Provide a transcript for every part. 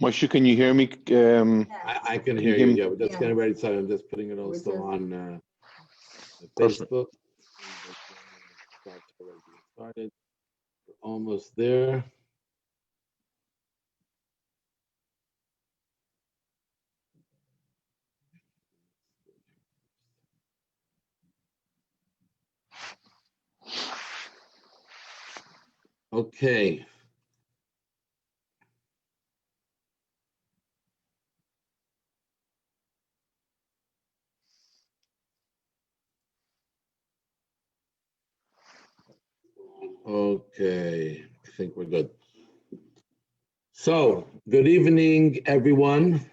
Moshe, can you hear me? I can hear you. Yeah, we're just getting ready. So I'm just putting it also on Facebook. Started. We're almost there. Okay. Okay, I think we're good. So, good evening, everyone.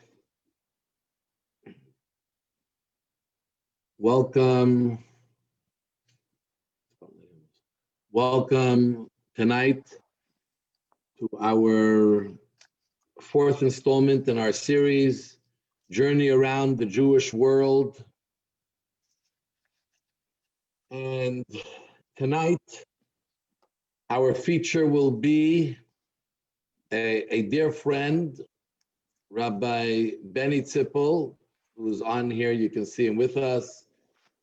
Welcome. Welcome tonight to our fourth installment in our series, Journey Around the Jewish World. And tonight, our feature will be a dear friend, Rabbi Benny Zippel, who's on here. You can see him with us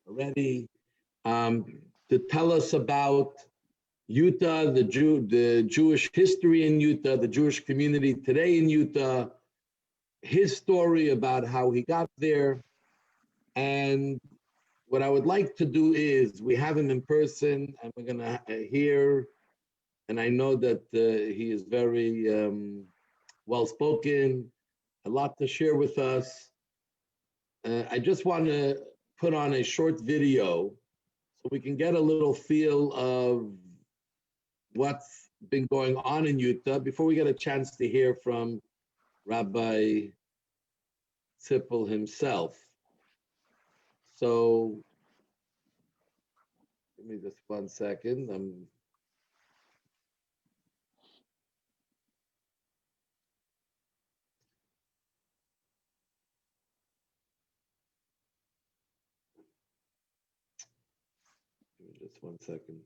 already, to tell us about Utah, the Jewish history in Utah, the Jewish community today in Utah, his story about how he got there. And what I would like to do is, we have him in person, and we're going to hear, and I know that he is very well-spoken, a lot to share with us. I just want to put on a short video so we can get a little feel of what's been going on in Utah before we get a chance to hear from Rabbi Zippel himself. So, give me just 1 second. Give me just 1 second.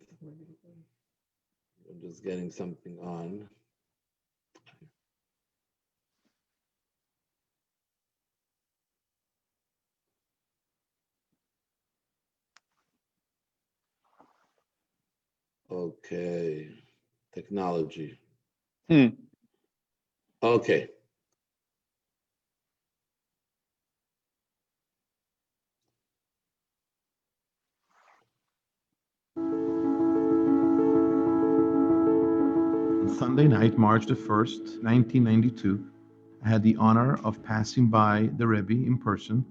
I'm just getting something on. Okay, technology. Okay. On Sunday night, March the 1st, 1992, I had the honor of passing by the Rebbe in person,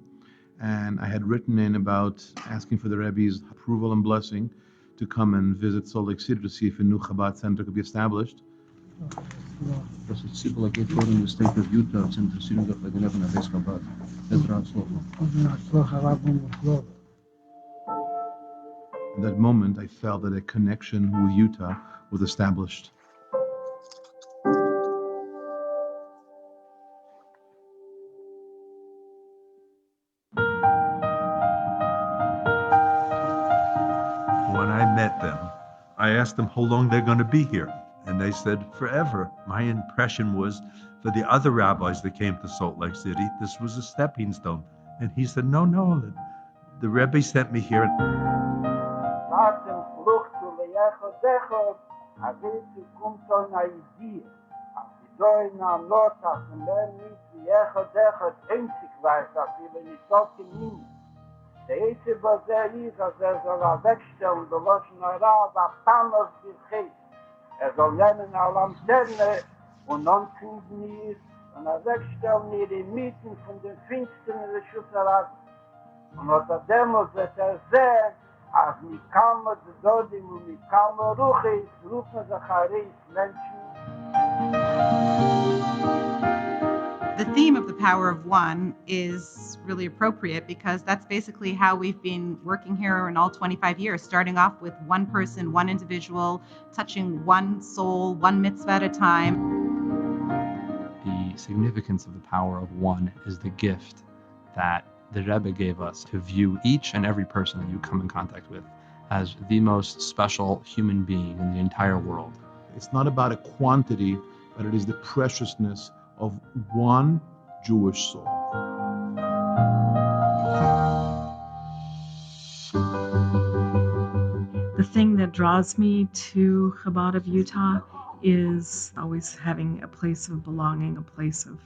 and I had written in about asking for the Rebbe's approval and blessing to come and visit Salt Lake City to see if a new Chabad center could be established. Das ist Zippel, geht vor in the state of Utah, it's interessiert sich bei den Rebbe nach Chabad. In that moment, I felt that a connection with Utah was established. When I met them, I asked them how long they're going to be here. And they said, forever. My impression was, for the other rabbis that came to Salt Lake City, this was a stepping stone. And he said, no, the Rebbe sent me here. Der erste, was ist, als soll wegstellen, der Loschen Arab, Panos Bichis. Soll nehmen eine Lanterne und dann finden wir und wegstellen wir die Mieten von den Finstern in der Schusserad. Und unter dem wird sehen, als nicht kann man die Dodim und nicht kann man rufen sich Menschen. The theme of the power of one is really appropriate because that's basically how we've been working here in all 25 years, starting off with one person, one individual, touching one soul, one mitzvah at a time. The significance of the power of one is the gift that the Rebbe gave us to view each and every person that you come in contact with as the most special human being in the entire world. It's not about a quantity, but it is the preciousness of one Jewish soul. The thing that draws me to Chabad of Utah is always having a place of belonging, a place of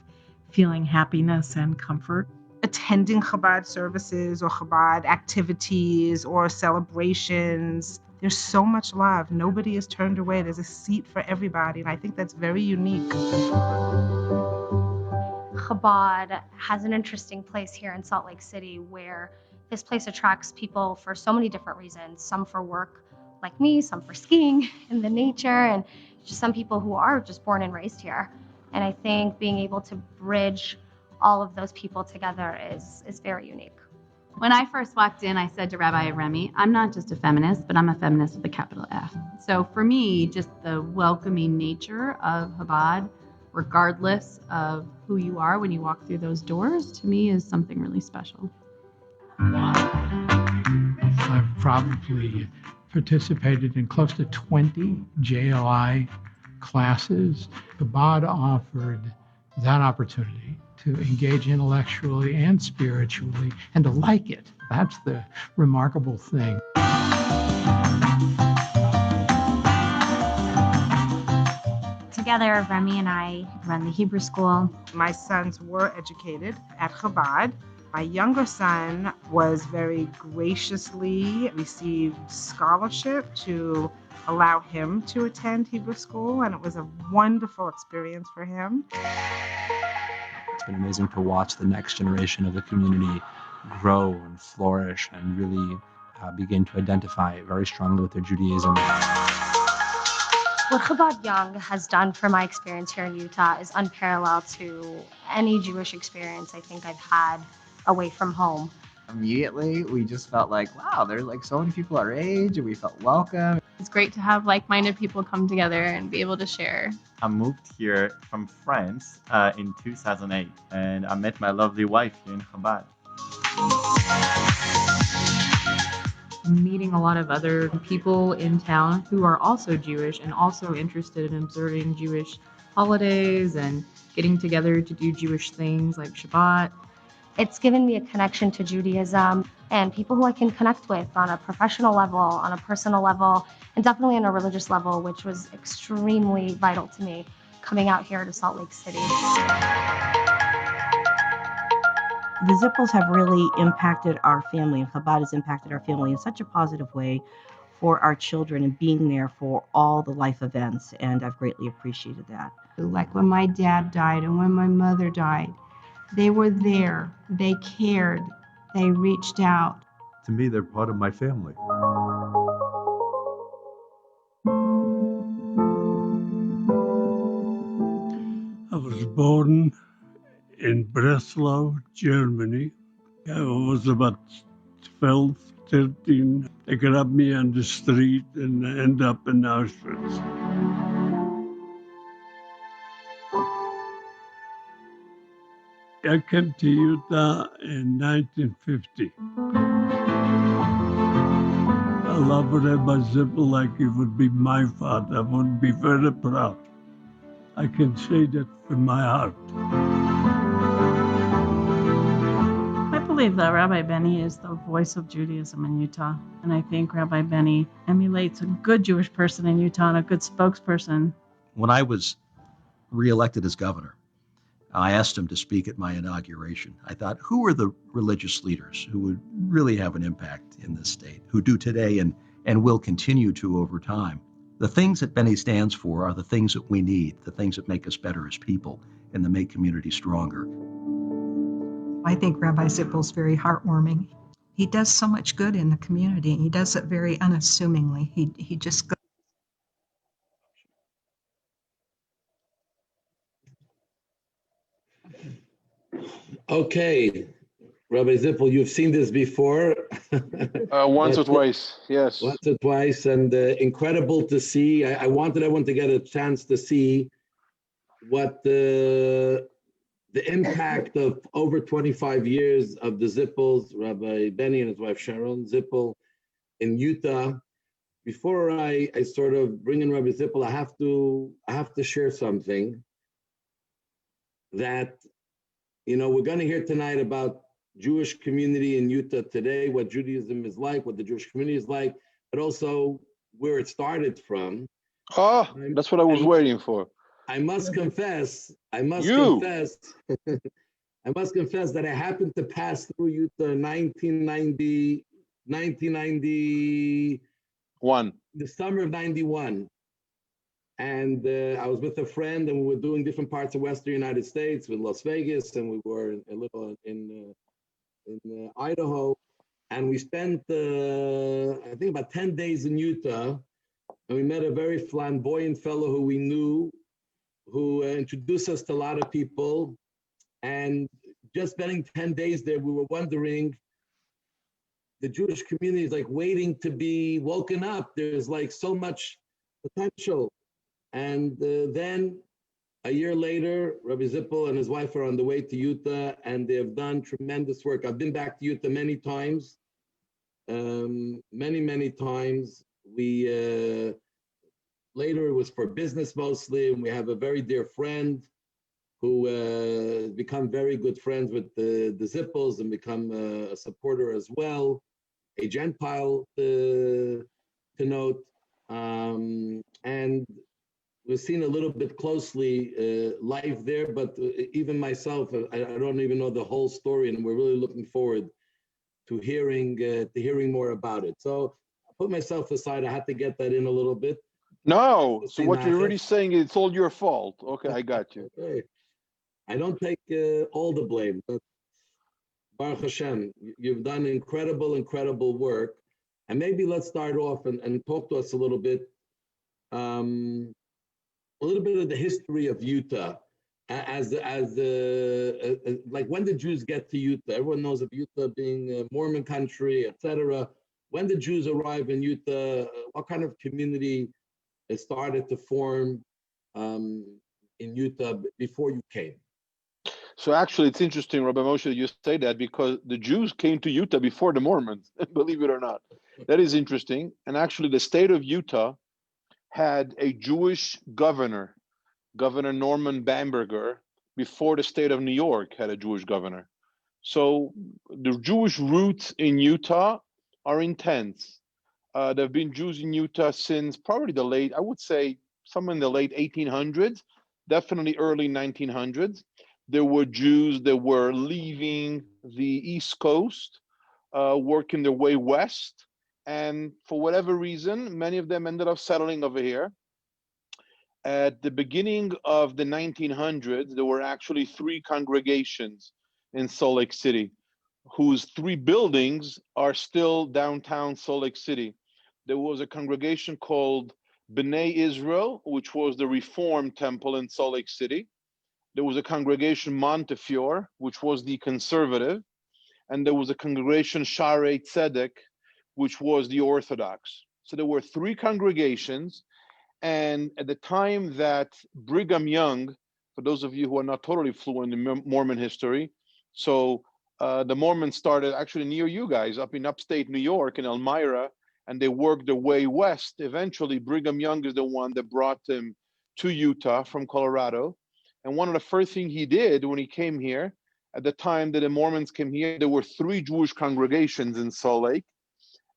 feeling happiness and comfort. Attending Chabad services or Chabad activities or celebrations, there's so much love. Nobody is turned away. There's a seat for everybody, and I think that's very unique. Chabad has an interesting place here in Salt Lake City where this place attracts people for so many different reasons, some for work like me, some for skiing in the nature, and just some people who are just born and raised here. And I think being able to bridge all of those people together is very unique. When I first walked in, I said to Rabbi Remy, I'm not just a feminist, but I'm a feminist with a capital F. So for me, just the welcoming nature of Chabad, regardless of who you are when you walk through those doors, to me is something really special. I've probably participated in close to 20 JLI classes. Chabad offered that opportunity to engage intellectually and spiritually and to like it. That's the remarkable thing. Together, Remy and I run the Hebrew school. My sons were educated at Chabad. My younger son was very graciously received scholarship to allow him to attend Hebrew school, and it was a wonderful experience for him. It's been amazing to watch the next generation of the community grow and flourish and really begin to identify very strongly with their Judaism. What Chabad Young has done for my experience here in Utah is unparalleled to any Jewish experience I think I've had away from home. Immediately, we just felt like, wow, there's like so many people our age, and we felt welcome. It's great to have like-minded people come together and be able to share. I moved here from France in 2008, and I met my lovely wife here in Chabad. Meeting a lot of other people in town who are also Jewish and also interested in observing Jewish holidays and getting together to do Jewish things like Shabbat. It's given me a connection to Judaism and people who I can connect with on a professional level, on a personal level, and definitely on a religious level, which was extremely vital to me coming out here to Salt Lake City. The Zippels have really impacted our family, and Chabad has impacted our family in such a positive way for our children and being there for all the life events, and I've greatly appreciated that. Like when my dad died and when my mother died, they were there, they cared, they reached out. To me, they're part of my family. I was born in Breslau, Germany. I was about 12, 13. They grabbed me on the street and I ended up in Auschwitz. I came to Utah in 1950. I love Rabbi Zippel like he would be my father. I would be very proud. I can say that from my heart. I believe that Rabbi Benny is the voice of Judaism in Utah. And I think Rabbi Benny emulates a good Jewish person in Utah and a good spokesperson. When I was reelected as governor, I asked him to speak at my inauguration. I thought, who are the religious leaders who would really have an impact in this state, who do today and will continue to over time? The things that Benny stands for are the things that we need, the things that make us better as people and that make communities stronger. I think Rabbi Zippel's very heartwarming. He does so much good in the community. He does it very unassumingly. He just goes. Okay, Rabbi Zippel, you've seen this before. Once or twice, yes. Once or twice, and incredible to see. I wanted everyone to get a chance to see what the impact of over 25 years of the Zippels, Rabbi Benny and his wife Sharon Zippel in Utah, before I sort of bring in Rabbi Zippel, I have to share something that, we're going to hear tonight about Jewish community in Utah today, what Judaism is like, what the Jewish community is like, but also where it started from. Oh, that's what I was waiting for. I must confess, I must You. confess that I happened to pass through Utah in 1991, the summer of 91. And I was with a friend, and we were doing different parts of Western United States, with Las Vegas, and we were a little in Idaho. And we spent, I think, about 10 days in Utah. And we met a very flamboyant fellow who we knew, who introduced us to a lot of people. And just spending 10 days there, we were wondering, the Jewish community is like waiting to be woken up. There's like so much potential. And then a year later, Rabbi Zippel and his wife are on the way to Utah, and they have done tremendous work. I've been back to Utah many times, many times. We later it was for business mostly, and we have a very dear friend who has become very good friends with the Zippels and become a supporter as well, a Gentile to note, and we've seen a little bit closely life there, but even myself, I don't even know the whole story, and we're really looking forward to hearing more about it. So I put myself aside. I had to get that in a little bit. No, so what you're really saying is it's all your fault. Okay, I got you. Okay. I don't take all the blame, but Baruch Hashem, you've done incredible work. And maybe let's start off and talk to us a little bit of the history of Utah, like when did Jews get to Utah? Everyone knows of Utah being a Mormon country, etc. When did Jews arrive in Utah? What kind of community started to form in Utah before you came? So actually, it's interesting, Rabbi Moshe, you say that because the Jews came to Utah before the Mormons, believe it or not. That is interesting. And actually, the state of Utah had a Jewish governor, Governor Norman Bamberger, before the state of New York had a Jewish governor. So the Jewish roots in Utah are intense. There have been Jews in Utah since probably I would say somewhere in the late 1800s, definitely early 1900s. There were Jews that were leaving the East Coast, working their way west. And for whatever reason, many of them ended up settling over here. At the beginning of the 1900s, there were actually 3 congregations in Salt Lake City, whose 3 buildings are still downtown Salt Lake City. There was a congregation called B'nai Israel, which was the Reform Temple in Salt Lake City. There was a congregation Montefiore, which was the conservative, and there was a congregation Sharei Tzedek, which was the Orthodox. So there were 3 congregations, and at the time that Brigham Young, for those of you who are not totally fluent in Mormon history, so the Mormons started actually near you guys, up in upstate New York, in Elmira, and they worked their way west. Eventually, Brigham Young is the one that brought them to Utah from Colorado. And one of the first things he did when he came here, at the time that the Mormons came here, there were 3 Jewish congregations in Salt Lake.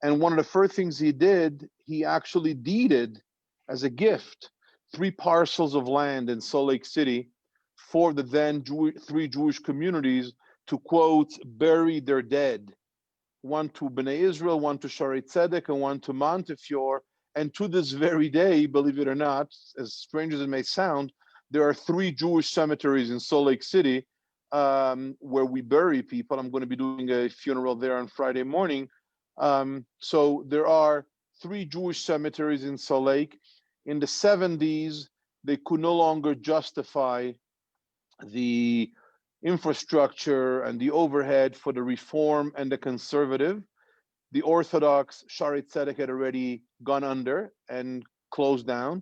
And one of the first things he did, he actually deeded as a gift 3 parcels of land in Salt Lake City for the then 3 Jewish communities to, quote, bury their dead. One to B'nai Israel, one to Sharei Tzedek, and one to Montefiore. And to this very day, believe it or not, as strange as it may sound, there are 3 Jewish cemeteries in Salt Lake City where we bury people. I'm going to be doing a funeral there on Friday morning. So there are 3 Jewish cemeteries in Salt Lake. In the 70s, they could no longer justify the infrastructure and the overhead for the Reform and the conservative. The Orthodox Sharei Tzedek had already gone under and closed down,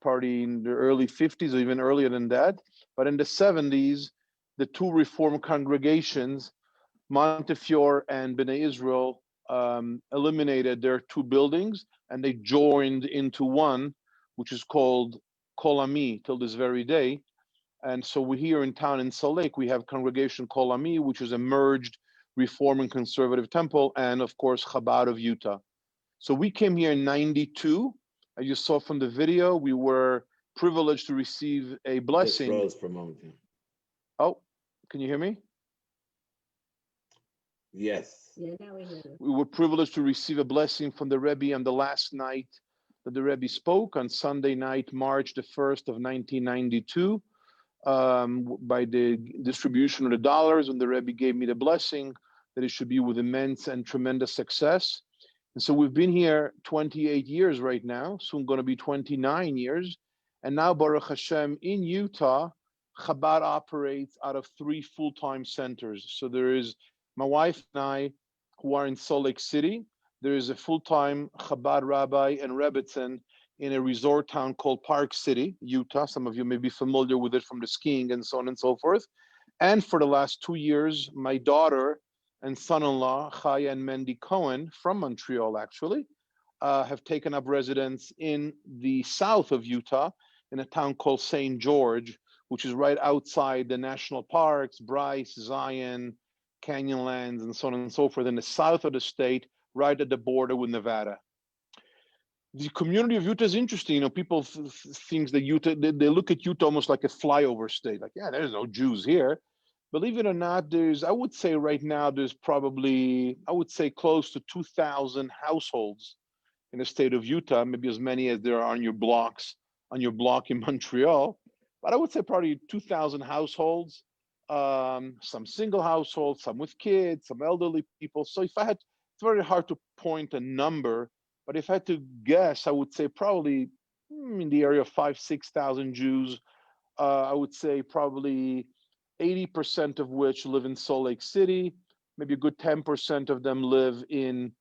probably in the early 50s or even earlier than that. But in the 70s, the 2 Reform congregations, Montefiore and B'nai Israel, eliminated their two buildings and they joined into one, which is called Kol Ami till this very day. And so we here in town in Salt Lake, we have Congregation Kol Ami, which is a merged Reform and Conservative temple, and of course Chabad of Utah. So we came here in '92. As you saw from the video, we were privileged to receive a blessing. Just froze for a moment. Yeah. Oh, can you hear me? Yes. Yeah, now we hear you. We were privileged to receive a blessing from the Rebbe on the last night that the Rebbe spoke on Sunday night, March the 1st of 1992, by the distribution of the dollars, and the Rebbe gave me the blessing that it should be with immense and tremendous success. And so we've been here 28 years right now, soon going to be 29 years. And now, Baruch Hashem, in Utah, Chabad operates out of 3 full-time centers. So there is my wife and I, who are in Salt Lake City. There is a full-time Chabad rabbi and rebbitzin in a resort town called Park City, Utah. Some of you may be familiar with it from the skiing and so on and so forth. And for the last 2 years, my daughter and son-in-law, Chaya and Mendy Cohen, from Montreal actually, have taken up residence in the south of Utah in a town called St. George, which is right outside the national parks, Bryce, Zion, Canyonlands, and so on and so forth, in the south of the state, right at the border with Nevada. The community of Utah is interesting. You know, people think that Utah, they look at Utah almost like a flyover state. Like, yeah, there's no Jews here. Believe it or not, I would say right now, there's probably, I would say close to 2,000 households in the state of Utah, maybe as many as there are on your block in Montreal. But I would say probably 2,000 households, some single households, some with kids, some elderly people. So if I had, it's very hard to point a number, but if I had to guess, I would say probably in the area of 5,000 to 6,000 Jews. I would say probably 80% of which live in Salt Lake City. Maybe a good 10% of them live in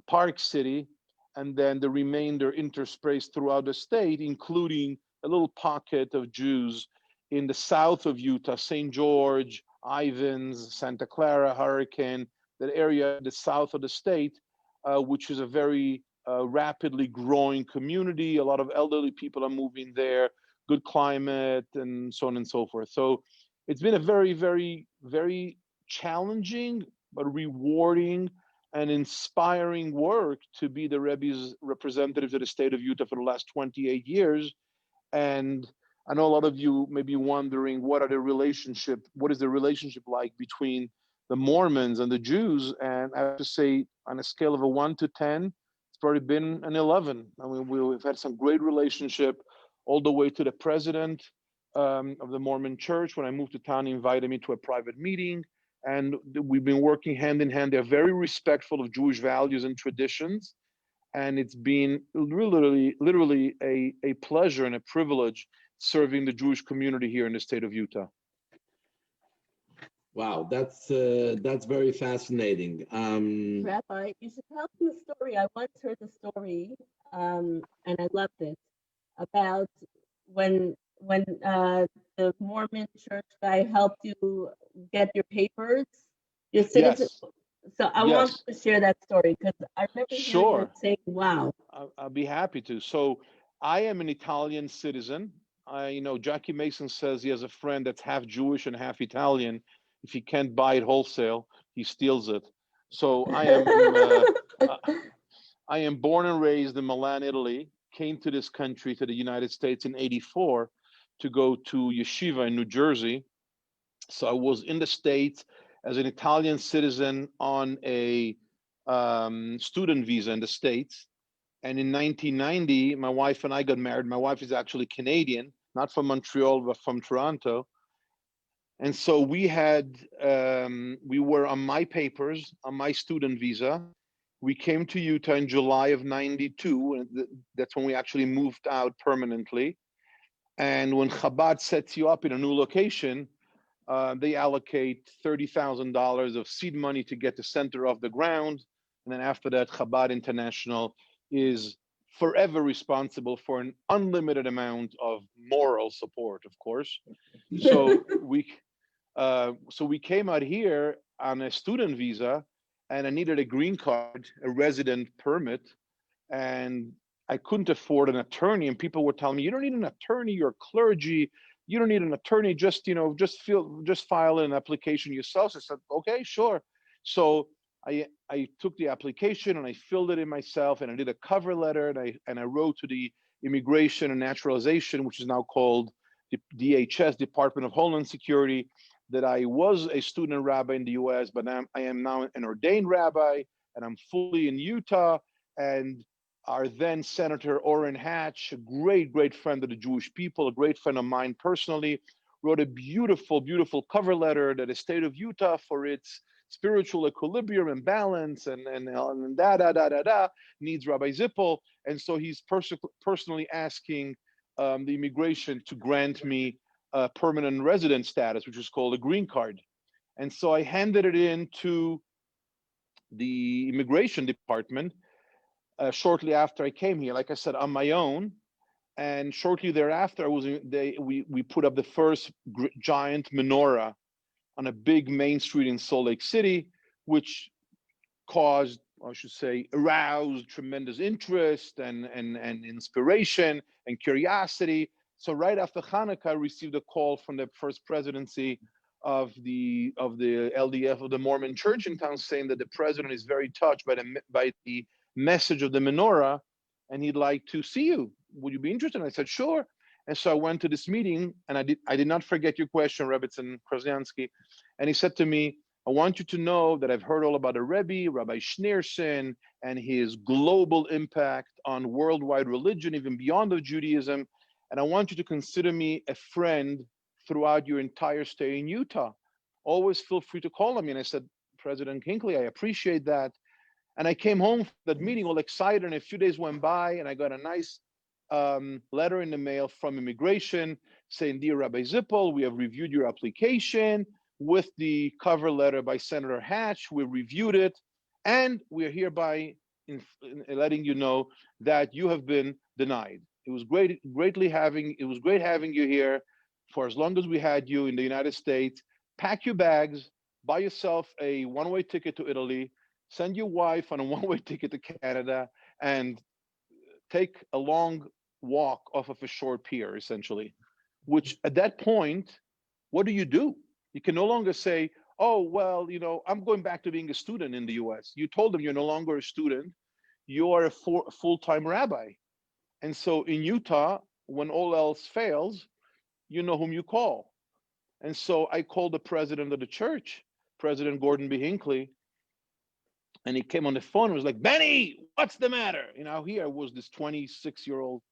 Park City, and then the remainder interspaced throughout the state, including a little pocket of Jews in the south of Utah, St. George, Ivins, Santa Clara, Hurricane, that area, the south of the state, which is a very rapidly growing community. A lot of elderly people are moving there, good climate, and so on and so forth. So it's been a very, very, very challenging, but rewarding and inspiring work to be the Rebbe's representative to the state of Utah for the last 28 years. And I know a lot of you may be wondering, what is the relationship like between the Mormons and the Jews? And I have to say, on a scale of a 1 to 10, it's probably been an 11. I mean, we've had some great relationship all the way to the president of the Mormon Church. When I moved to town, he invited me to a private meeting, and we've been working hand in hand. They're very respectful of Jewish values and traditions, and it's been literally a pleasure and a privilege serving the Jewish community here in the state of Utah. Wow, that's very fascinating. Rabbi, you should tell them the story. I once heard the story, and I loved it, about when the Mormon church guy helped you get your papers, your citizen. Yes. So I want to share that story because I remember hearing it saying, wow. I'll be happy to. So I am an Italian citizen. Jackie Mason says he has a friend that's half Jewish and half Italian. If he can't buy it wholesale, he steals it. So I am born and raised in Milan, Italy, came to this country, to the United States in '84 to go to yeshiva in New Jersey. So I was in the States as an Italian citizen on a student visa in the States. And in 1990, my wife and I got married. My wife is actually Canadian, not from Montreal, but from Toronto. And so we were on my papers, on my student visa. We came to Utah in July of '92, and that's when we actually moved out permanently. And when Chabad sets you up in a new location, they allocate $30,000 of seed money to get the center off the ground. And then after that, Chabad International is forever responsible for an unlimited amount of moral support, of course. So we came out here on a student visa, and I needed a green card, a resident permit, and I couldn't afford an attorney. And people were telling me, "You don't need an attorney. You're clergy. You don't need an attorney. Just file an application yourself." So I said, "Okay, sure." So I took the application and I filled it in myself, and I did a cover letter, and I wrote to the Immigration and Naturalization, which is now called the DHS, Department of Homeland Security, that I was a student rabbi in the U.S., but I am now an ordained rabbi, and I'm fully in Utah. And our then Senator Orrin Hatch, a great friend of the Jewish people, a great friend of mine personally, wrote a beautiful cover letter that the state of Utah, for its spiritual equilibrium and balance and needs Rabbi Zippel. And so he's personally asking the immigration to grant me a permanent resident status, which is called a green card. And so I handed it in to the immigration department shortly after I came here, like I said, on my own. And shortly thereafter, we put up the first giant menorah on a big main street in Salt Lake City, which caused, I should say, aroused tremendous interest and inspiration and curiosity. So right after Hanukkah, I received a call from the first presidency of the LDF, of the Mormon Church in town, saying that the president is very touched by the message of the menorah, and he'd like to see you. Would you be interested? And I said, sure. And so I went to this meeting, and I did not forget your question, Rebbitzin Krasniansky. And he said to me, I want you to know that I've heard all about the Rebbe, Rabbi Schneerson, and his global impact on worldwide religion, even beyond of Judaism. And I want you to consider me a friend throughout your entire stay in Utah. Always feel free to call on me. And I said, President Hinckley, I appreciate that. And I came home from that meeting all excited, and a few days went by, and I got a nice letter in the mail from immigration saying, Dear Rabbi Zippel, we have reviewed your application with the cover letter by Senator Hatch. We reviewed it, and we are hereby in letting you know that you have been denied. It was great having you here for as long as we had you in the United States. Pack your bags, buy yourself a one-way ticket to Italy, send your wife on a one-way ticket to Canada, and take a long walk off of a short pier, essentially. Which at that point, what do? You can no longer say, oh, well, I'm going back to being a student in the US. You told them you're no longer a student, you are a full-time rabbi. And so in Utah, when all else fails, you know whom you call. And so I called the president of the church, President Gordon B. Hinckley, and he came on the phone and was like, Benny, what's the matter? Here was this 26-year-old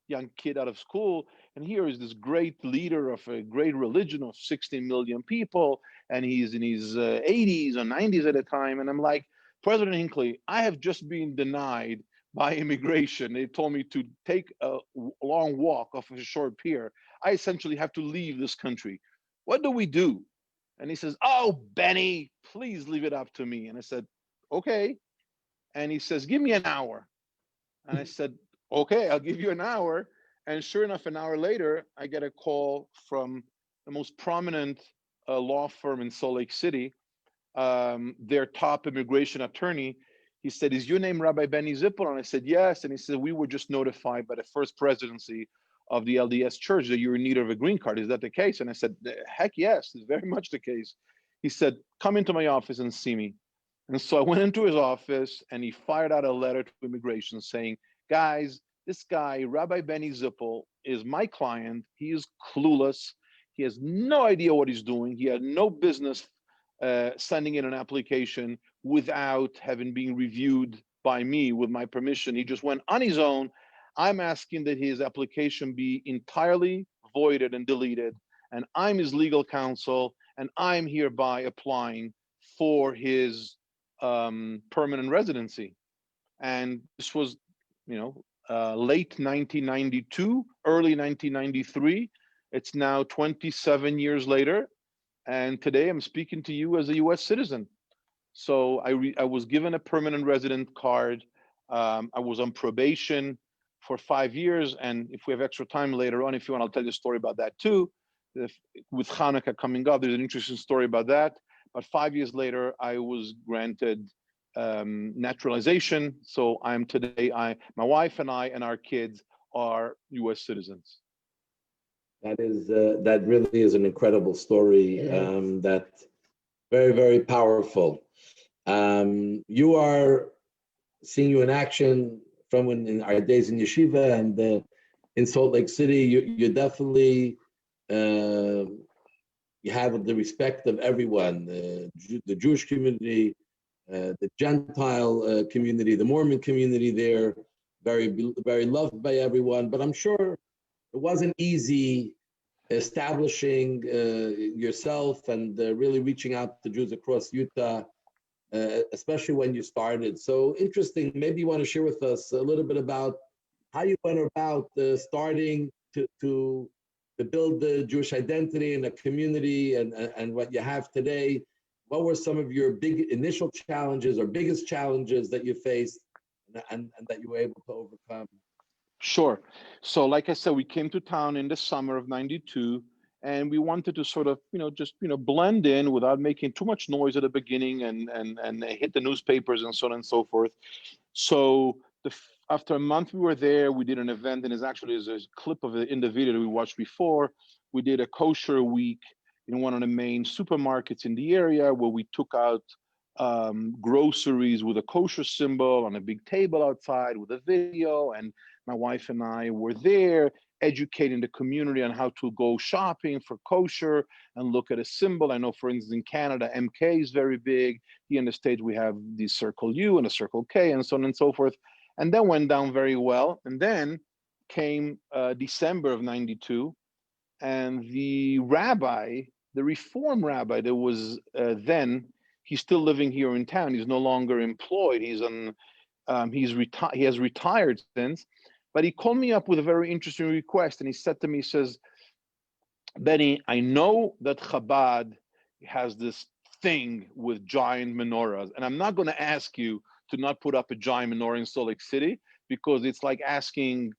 young kid out of school, and here is this great leader of a great religion of 60 million people, and he's in his 80s or 90s at the time. And I'm like, President Hinckley, I have just been denied by immigration. They told me to take a long walk off of a short pier. I essentially have to leave this country. What do we do? And he says, oh, Benny, please leave it up to me. And I said, okay. And he says, give me an hour. And I said, okay, I'll give you an hour. And sure enough, an hour later, I get a call from the most prominent law firm in Salt Lake City, their top immigration attorney. He said, is your name Rabbi Benny Zippel? And I said, yes. And he said, we were just notified by the first presidency of the LDS Church that you're in need of a green card. Is that the case? And I said, heck yes, it's very much the case. He said, come into my office and see me. And so I went into his office, and he fired out a letter to immigration saying, guys, this guy, Rabbi Benny Zippel, is my client. He is clueless. He has no idea what he's doing. He had no business sending in an application without having been reviewed by me with my permission. He just went on his own. I'm asking that his application be entirely voided and deleted. And I'm his legal counsel, and I'm hereby applying for his permanent residency. And this was, late 1992, early 1993. It's now 27 years later. And today I'm speaking to you as a US citizen. So I was given a permanent resident card. I was on probation for 5 years. And if we have extra time later on, if you want, I'll tell you a story about that too. With Hanukkah coming up, there's an interesting story about that. But 5 years later, I was granted naturalization. So I'm today, my wife and I and our kids are U.S. citizens. That really is an incredible story. That very, very powerful. You are seeing you in action from when in our days in yeshiva and in Salt Lake City. You definitely you have the respect of everyone, the Jewish community, the Gentile community, the Mormon community there, very loved by everyone. But I'm sure it wasn't easy establishing yourself and really reaching out to Jews across Utah, especially when you started. So interesting. Maybe you want to share with us a little bit about how you went about starting to build the Jewish identity in a community and what you have today. What were some of your big initial challenges or biggest challenges that you faced and that you were able to overcome? Sure. So like I said, we came to town in the summer of '92, and we wanted to sort of, just, blend in without making too much noise at the beginning and hit the newspapers and so on and so forth. So after a month we were there, we did an event, and there's a clip of it in the video that we watched before. We did a kosher week in one of the main supermarkets in the area where we took out groceries with a kosher symbol on a big table outside with a video, and my wife and I were there educating the community on how to go shopping for kosher and look at a symbol. I know, for instance, in Canada, MK is very big. Here in the States, we have the Circle U and a Circle K and so on and so forth. And that went down very well. And then came December of '92, and the rabbi, the Reform rabbi that was then, he's still living here in town. He's no longer employed. He has retired since. But he called me up with a very interesting request, and he said to me, he says, Benny, I know that Chabad has this thing with giant menorahs, and I'm not going to ask you to not put up a giant menorah in Salt Lake City, because it's like asking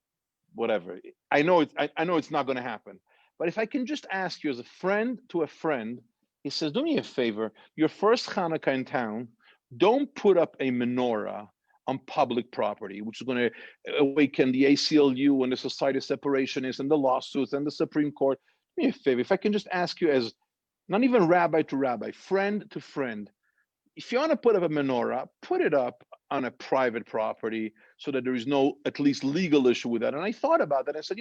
whatever. I know it's not going to happen. But if I can just ask you as a friend to a friend, he says, do me a favor, your first Hanukkah in town, don't put up a menorah on public property, which is going to awaken the ACLU and the Society of Separationists and the lawsuits and the Supreme Court. Do me a favor, if I can just ask you as not even rabbi to rabbi, friend to friend, if you want to put up a menorah, put it up on a private property so that there is no at least legal issue with that. And I thought about that. I said,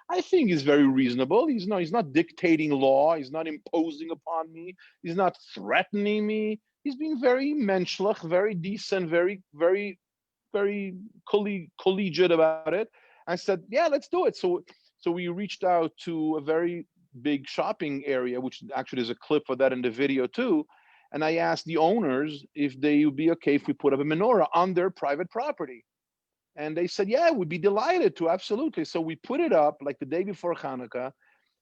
I think he's very reasonable. He's not dictating law. He's not imposing upon me. He's not threatening me. He's being very menschlich, very decent, very, very, very collegiate about it. I said, yeah, let's do it. So we reached out to a very big shopping area, which actually is a clip for that in the video too. And I asked the owners if they would be okay if we put up a menorah on their private property. And they said, yeah, we'd be delighted to, absolutely. So we put it up like the day before Hanukkah.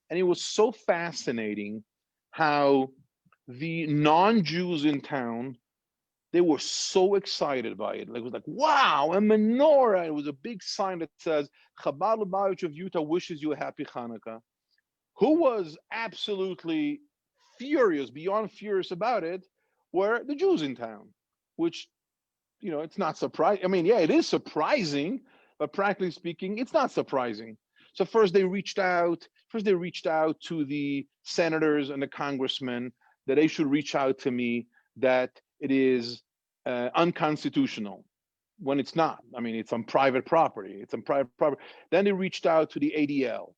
And it was so fascinating how the non-Jews in town, they were so excited by it. Like, it was like, wow, a menorah. It was a big sign that says, Chabad Lubavitch of Utah wishes you a happy Hanukkah. Who was absolutely furious, beyond furious about it, were the Jews in town, which, it's not surprising. I mean, yeah, it is surprising, but practically speaking, it's not surprising. So first they reached out to the senators and the congressmen that they should reach out to me, that it is unconstitutional, when it's not. I mean, it's on private property. Then they reached out to the ADL,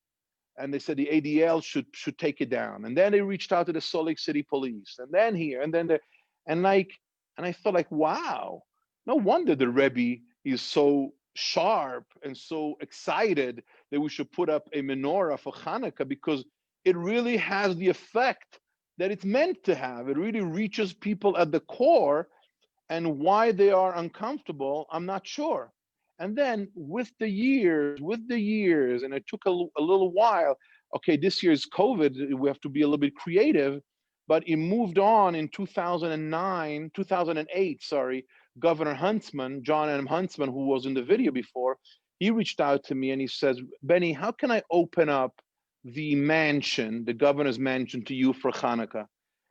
and they said the ADL should take it down. And then they reached out to the Salt Lake City police, and then here, and then and I thought, like, wow, no wonder the Rebbe is so sharp and so excited that we should put up a menorah for Hanukkah, because it really has the effect that it's meant to have. It really reaches people at the core, and why they are uncomfortable, I'm not sure. And then with the years, and it took a little while. Okay, this year's COVID, we have to be a little bit creative, but it moved on in 2008, Governor Huntsman, John M. Huntsman, who was in the video before, he reached out to me and he says, Benny, how can I open up the mansion, the governor's mansion, to you for Hanukkah?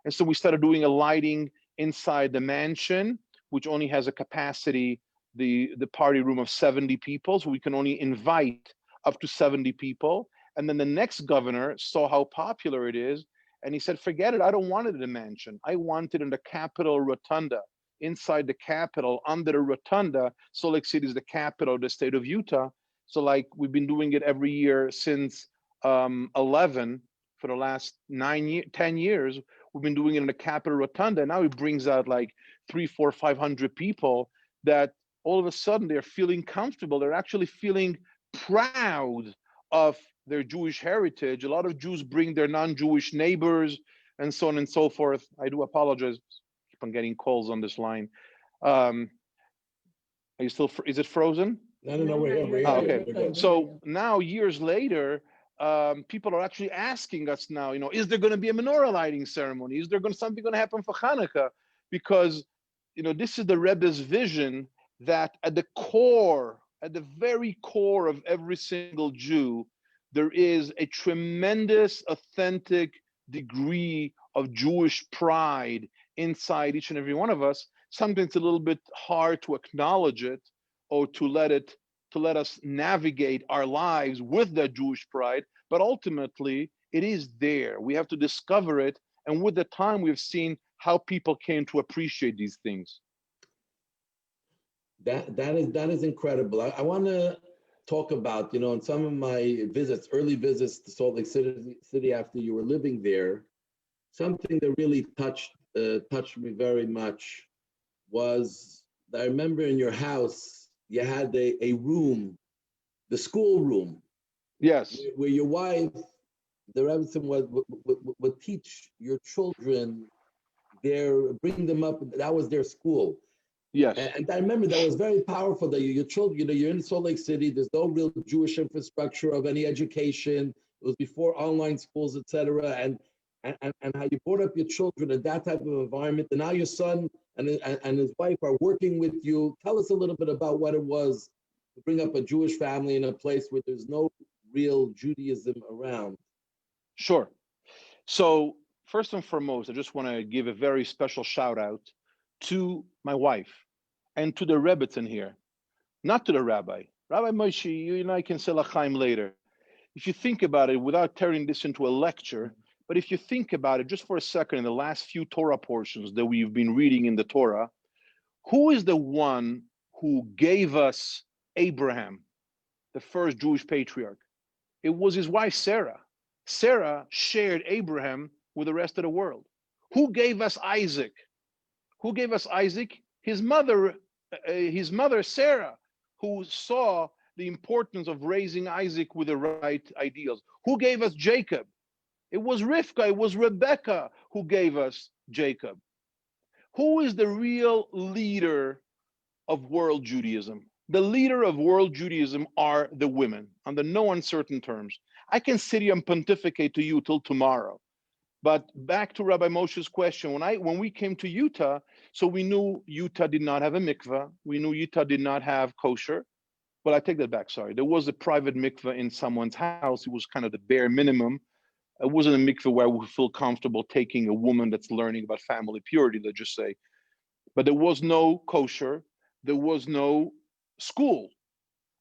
And so we started doing a lighting inside the mansion. which only has a capacity, the party room of 70 people, so we can only invite up to 70 people. And then the next governor saw how popular it is, and he said, forget it, I don't want it in a mansion. I want it in the Capitol Rotunda, inside the Capitol, under the Rotunda. Salt Lake City is the capital of the state of Utah. So like we've been doing it every year since 11, for the last 10 years, we've been doing it in the Capitol Rotunda. And now it brings out like 300, 400, 500 people that all of a sudden they're feeling comfortable. They're actually feeling proud of their Jewish heritage. A lot of Jews bring their non-Jewish neighbors and so on and so forth. I do apologize. Keep on getting calls on this line. Are you still, is it frozen? No, we're here. Oh, okay. So now years later, people are actually asking us now, is there going to be a menorah lighting ceremony? Is there something going to happen for Hanukkah? Because, this is the Rebbe's vision that at the core, at the very core of every single Jew, there is a tremendous, authentic degree of Jewish pride inside each and every one of us. Sometimes it's a little bit hard to acknowledge it or to let us navigate our lives with that Jewish pride, but ultimately it is there. We have to discover it, and with the time we've seen how people came to appreciate these things. That is incredible. I want to talk about, in some of my early visits to Salt Lake City after you were living there, something that really touched me very much was that I remember in your house, you had a room, the school room. Yes. Where your wife, the Rebbe, would teach your children bring them up. That was their school. Yes. And I remember that was very powerful that your children, you're in Salt Lake City, there's no real Jewish infrastructure of any education. It was before online schools, etc. And how you brought up your children in that type of environment. And now your son and his wife are working with you. Tell us a little bit about what it was to bring up a Jewish family in a place where there's no real Judaism around. Sure. So first and foremost, I just want to give a very special shout out to my wife and to the Rebbitzin here, not to the rabbi. Rabbi Moshe, you and I can say l'chaim later. If you think about it, without turning this into a lecture, but if you think about it just for a second, in the last few Torah portions that we've been reading in the Torah, who is the one who gave us Abraham, the first Jewish patriarch? It was his wife, Sarah. Sarah shared Abraham with the rest of the world. Who gave us Isaac? Who gave us Isaac? His mother, Sarah, who saw the importance of raising Isaac with the right ideals. Who gave us Jacob? It was Rivka, it was Rebecca who gave us Jacob. Who is the real leader of world Judaism? The leader of world Judaism are the women, under no uncertain terms. I can sit here and pontificate to you till tomorrow. But back to Rabbi Moshe's question, when we came to Utah, so we knew Utah did not have a mikveh. We knew Utah did not have kosher. Well, I take that back, sorry. There was a private mikveh in someone's house. It was kind of the bare minimum. It wasn't a mikveh where we feel comfortable taking a woman that's learning about family purity, let's just say. But there was no kosher. There was no school.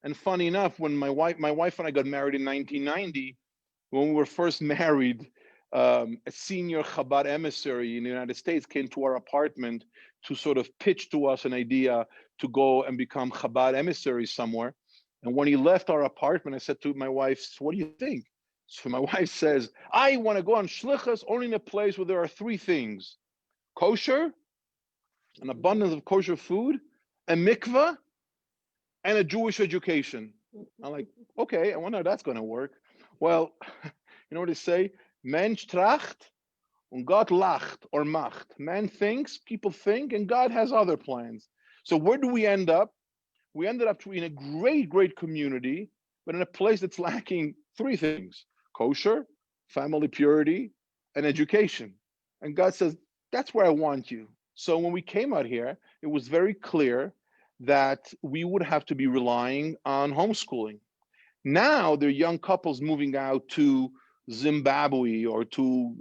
And funny enough, when my wife and I got married in 1990, when we were first married, a senior Chabad emissary in the United States came to our apartment to sort of pitch to us an idea to go and become Chabad emissaries somewhere. And when he left our apartment, I said to my wife, what do you think? So my wife says, I want to go on shlichus only in a place where there are three things: kosher, an abundance of kosher food, a mikveh, and a Jewish education. I'm like, okay, I wonder how that's going to work. Well, you know what they say? Mensch tracht und Gott lacht or macht. Man thinks, people think, and God has other plans. So where do we end up? We ended up in a great, great community, but in a place that's lacking three things: kosher, family purity, and education. And God says, that's where I want you. So when we came out here, it was very clear that we would have to be relying on homeschooling. Now there are young couples moving out to Zimbabwe or to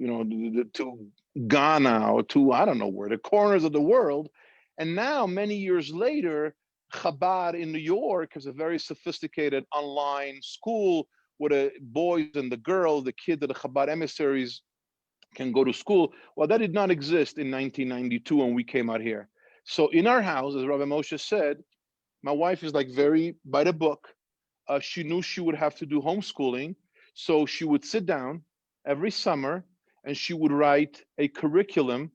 Ghana or to I don't know where, the corners of the world, And now, many years later, Chabad in New York is a very sophisticated online school where the boys and the girls, the kids of the Chabad emissaries can go to school. Well, that did not exist in 1992 when we came out here. So in our house, as Rabbi Moshe said, my wife is like very by the book. She knew she would have to do homeschooling. So she would sit down every summer and she would write a curriculum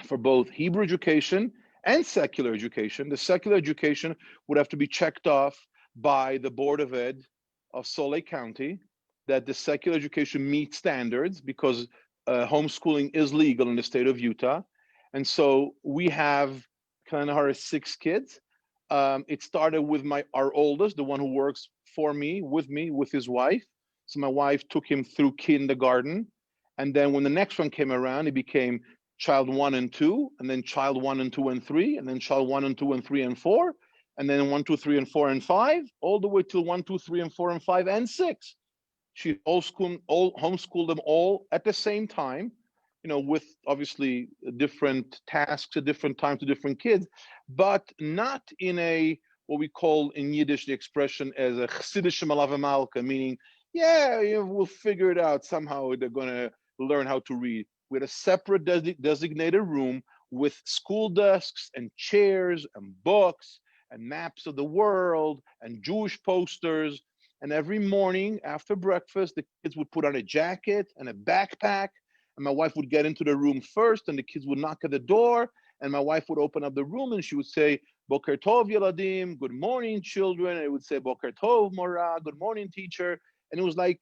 for both Hebrew education and secular education. The secular education would have to be checked off by the Board of Ed of Salt Lake County, that the secular education meets standards, because homeschooling is legal in the state of Utah. And so we have Kanahara 6 kids. It started with our oldest, the one who works for me, with his wife. So my wife took him through kindergarten. And then when the next one came around, it became child 1 and 2, and then child 1 and 2 and 3, and then child 1 and 2 and 3 and 4, and then 1, 2, 3 and 4 and 5, all the way till 1, 2, 3 and 4 and 5 and 6. She homeschooled them all at the same time, with obviously different tasks at different times to different kids, but not in a, what we call in Yiddish the expression as a chassidische malava malka, meaning, we'll figure it out somehow. They're going to learn how to read. We had a separate designated room with school desks and chairs and books and maps of the world and Jewish posters. And every morning after breakfast, the kids would put on a jacket and a backpack. And my wife would get into the room first, and the kids would knock at the door. And my wife would open up the room and she would say, Boker Tov, Yeladim, good morning, children. And it would say, Boker Tov, Mora, good morning, teacher. And it was like,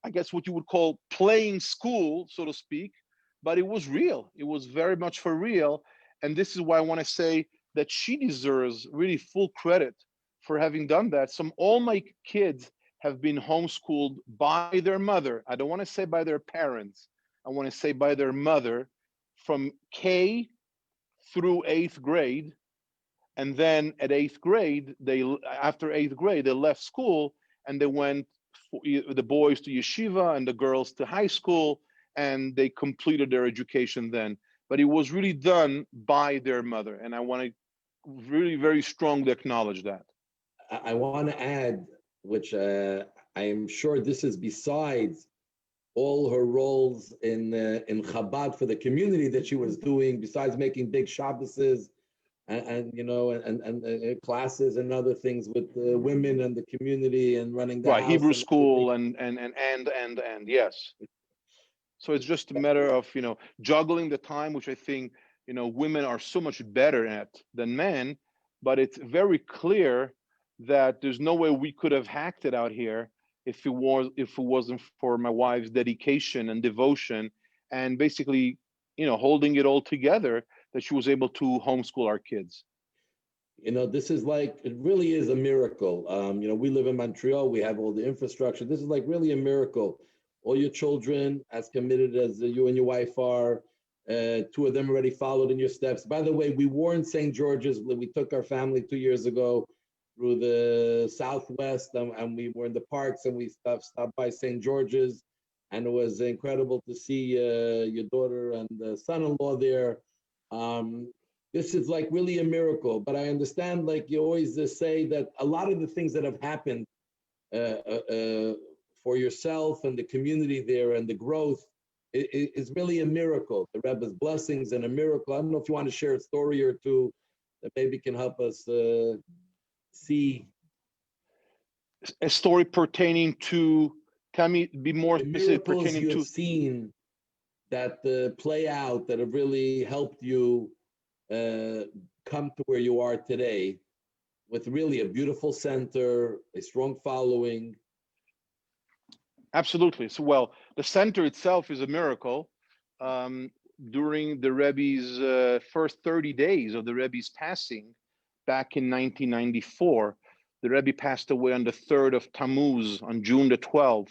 I guess what you would call playing school, so to speak, but it was real. It was very much for real. And this is why I want to say that she deserves really full credit for having done that. All my kids have been homeschooled by their mother. I don't want to say by their parents. I want to say by their mother, from K through 8th grade. And then at 8th grade, after 8th grade, they left school and they went, the boys to yeshiva and the girls to high school, and they completed their education then. But it was really done by their mother. And I want to really very strongly acknowledge that. I want to add, which I am sure this is besides all her roles in Chabad for the community that she was doing, besides making big Shabbases and classes and other things with the women and the community and running the house. Hebrew school and yes. So it's just a matter of, juggling the time, which I think, women are so much better at than men, but it's very clear that there's no way we could have hacked it out here if it wasn't for my wife's dedication and devotion and basically, holding it all together, that she was able to homeschool our kids. This is it really is a miracle. We live in Montreal, we have all the infrastructure. This is really a miracle. All your children, as committed as you and your wife are, 2 of them already followed in your steps. By the way, we were in St. George's. We took our family 2 years ago through the Southwest, and we were in the parks, and we stopped by St. George's, and it was incredible to see your daughter and the son-in-law there. This is really a miracle, but I understand, you always say, that a lot of the things that have happened for yourself and the community there and the growth is really a miracle. The Rebbe's blessings and a miracle. I don't know if you want to share a story or two that maybe can help us see. A story pertaining to, tell me, be more specific, pertaining you to. Have seen that play out that have really helped you come to where you are today, with really a beautiful center, a strong following. Absolutely. So, the center itself is a miracle. During the Rebbe's first 30 days of the Rebbe's passing back in 1994, the Rebbe passed away on the 3rd of Tammuz, on June the 12th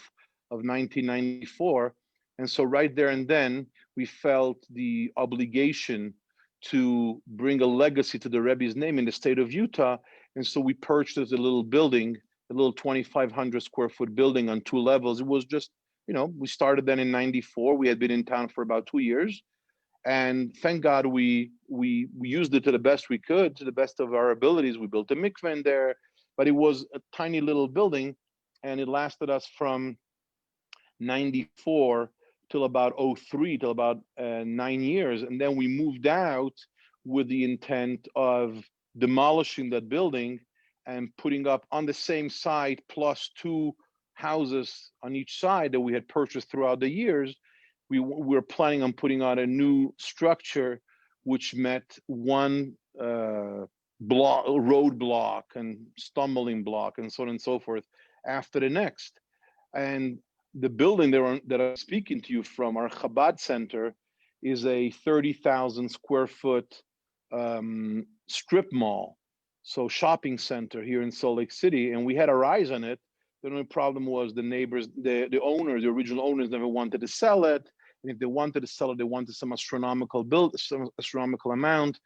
of 1994. And so right there and then, we felt the obligation to bring a legacy to the Rebbe's name in the state of Utah. And so we purchased a little building, a little 2,500 square foot building on 2 levels. It was just, we started then in 94. We had been in town for about 2 years. And thank God we used it to the best we could, to the best of our abilities. We built a mikveh in there, but it was a tiny little building, and it lasted us from 94 till about '03, till about 9 years. And then we moved out with the intent of demolishing that building and putting up on the same site plus two houses on each side that we had purchased throughout the years. We were planning on putting on a new structure, which met one road block and stumbling block and so on and so forth after the next. And the building that I'm speaking to you from, our Chabad Center, is a 30,000 square foot strip mall, so shopping center here in Salt Lake City. And we had our eyes on it. The only problem was the neighbors, the owners, the original owners never wanted to sell it. And if they wanted to sell it, they wanted some astronomical amount.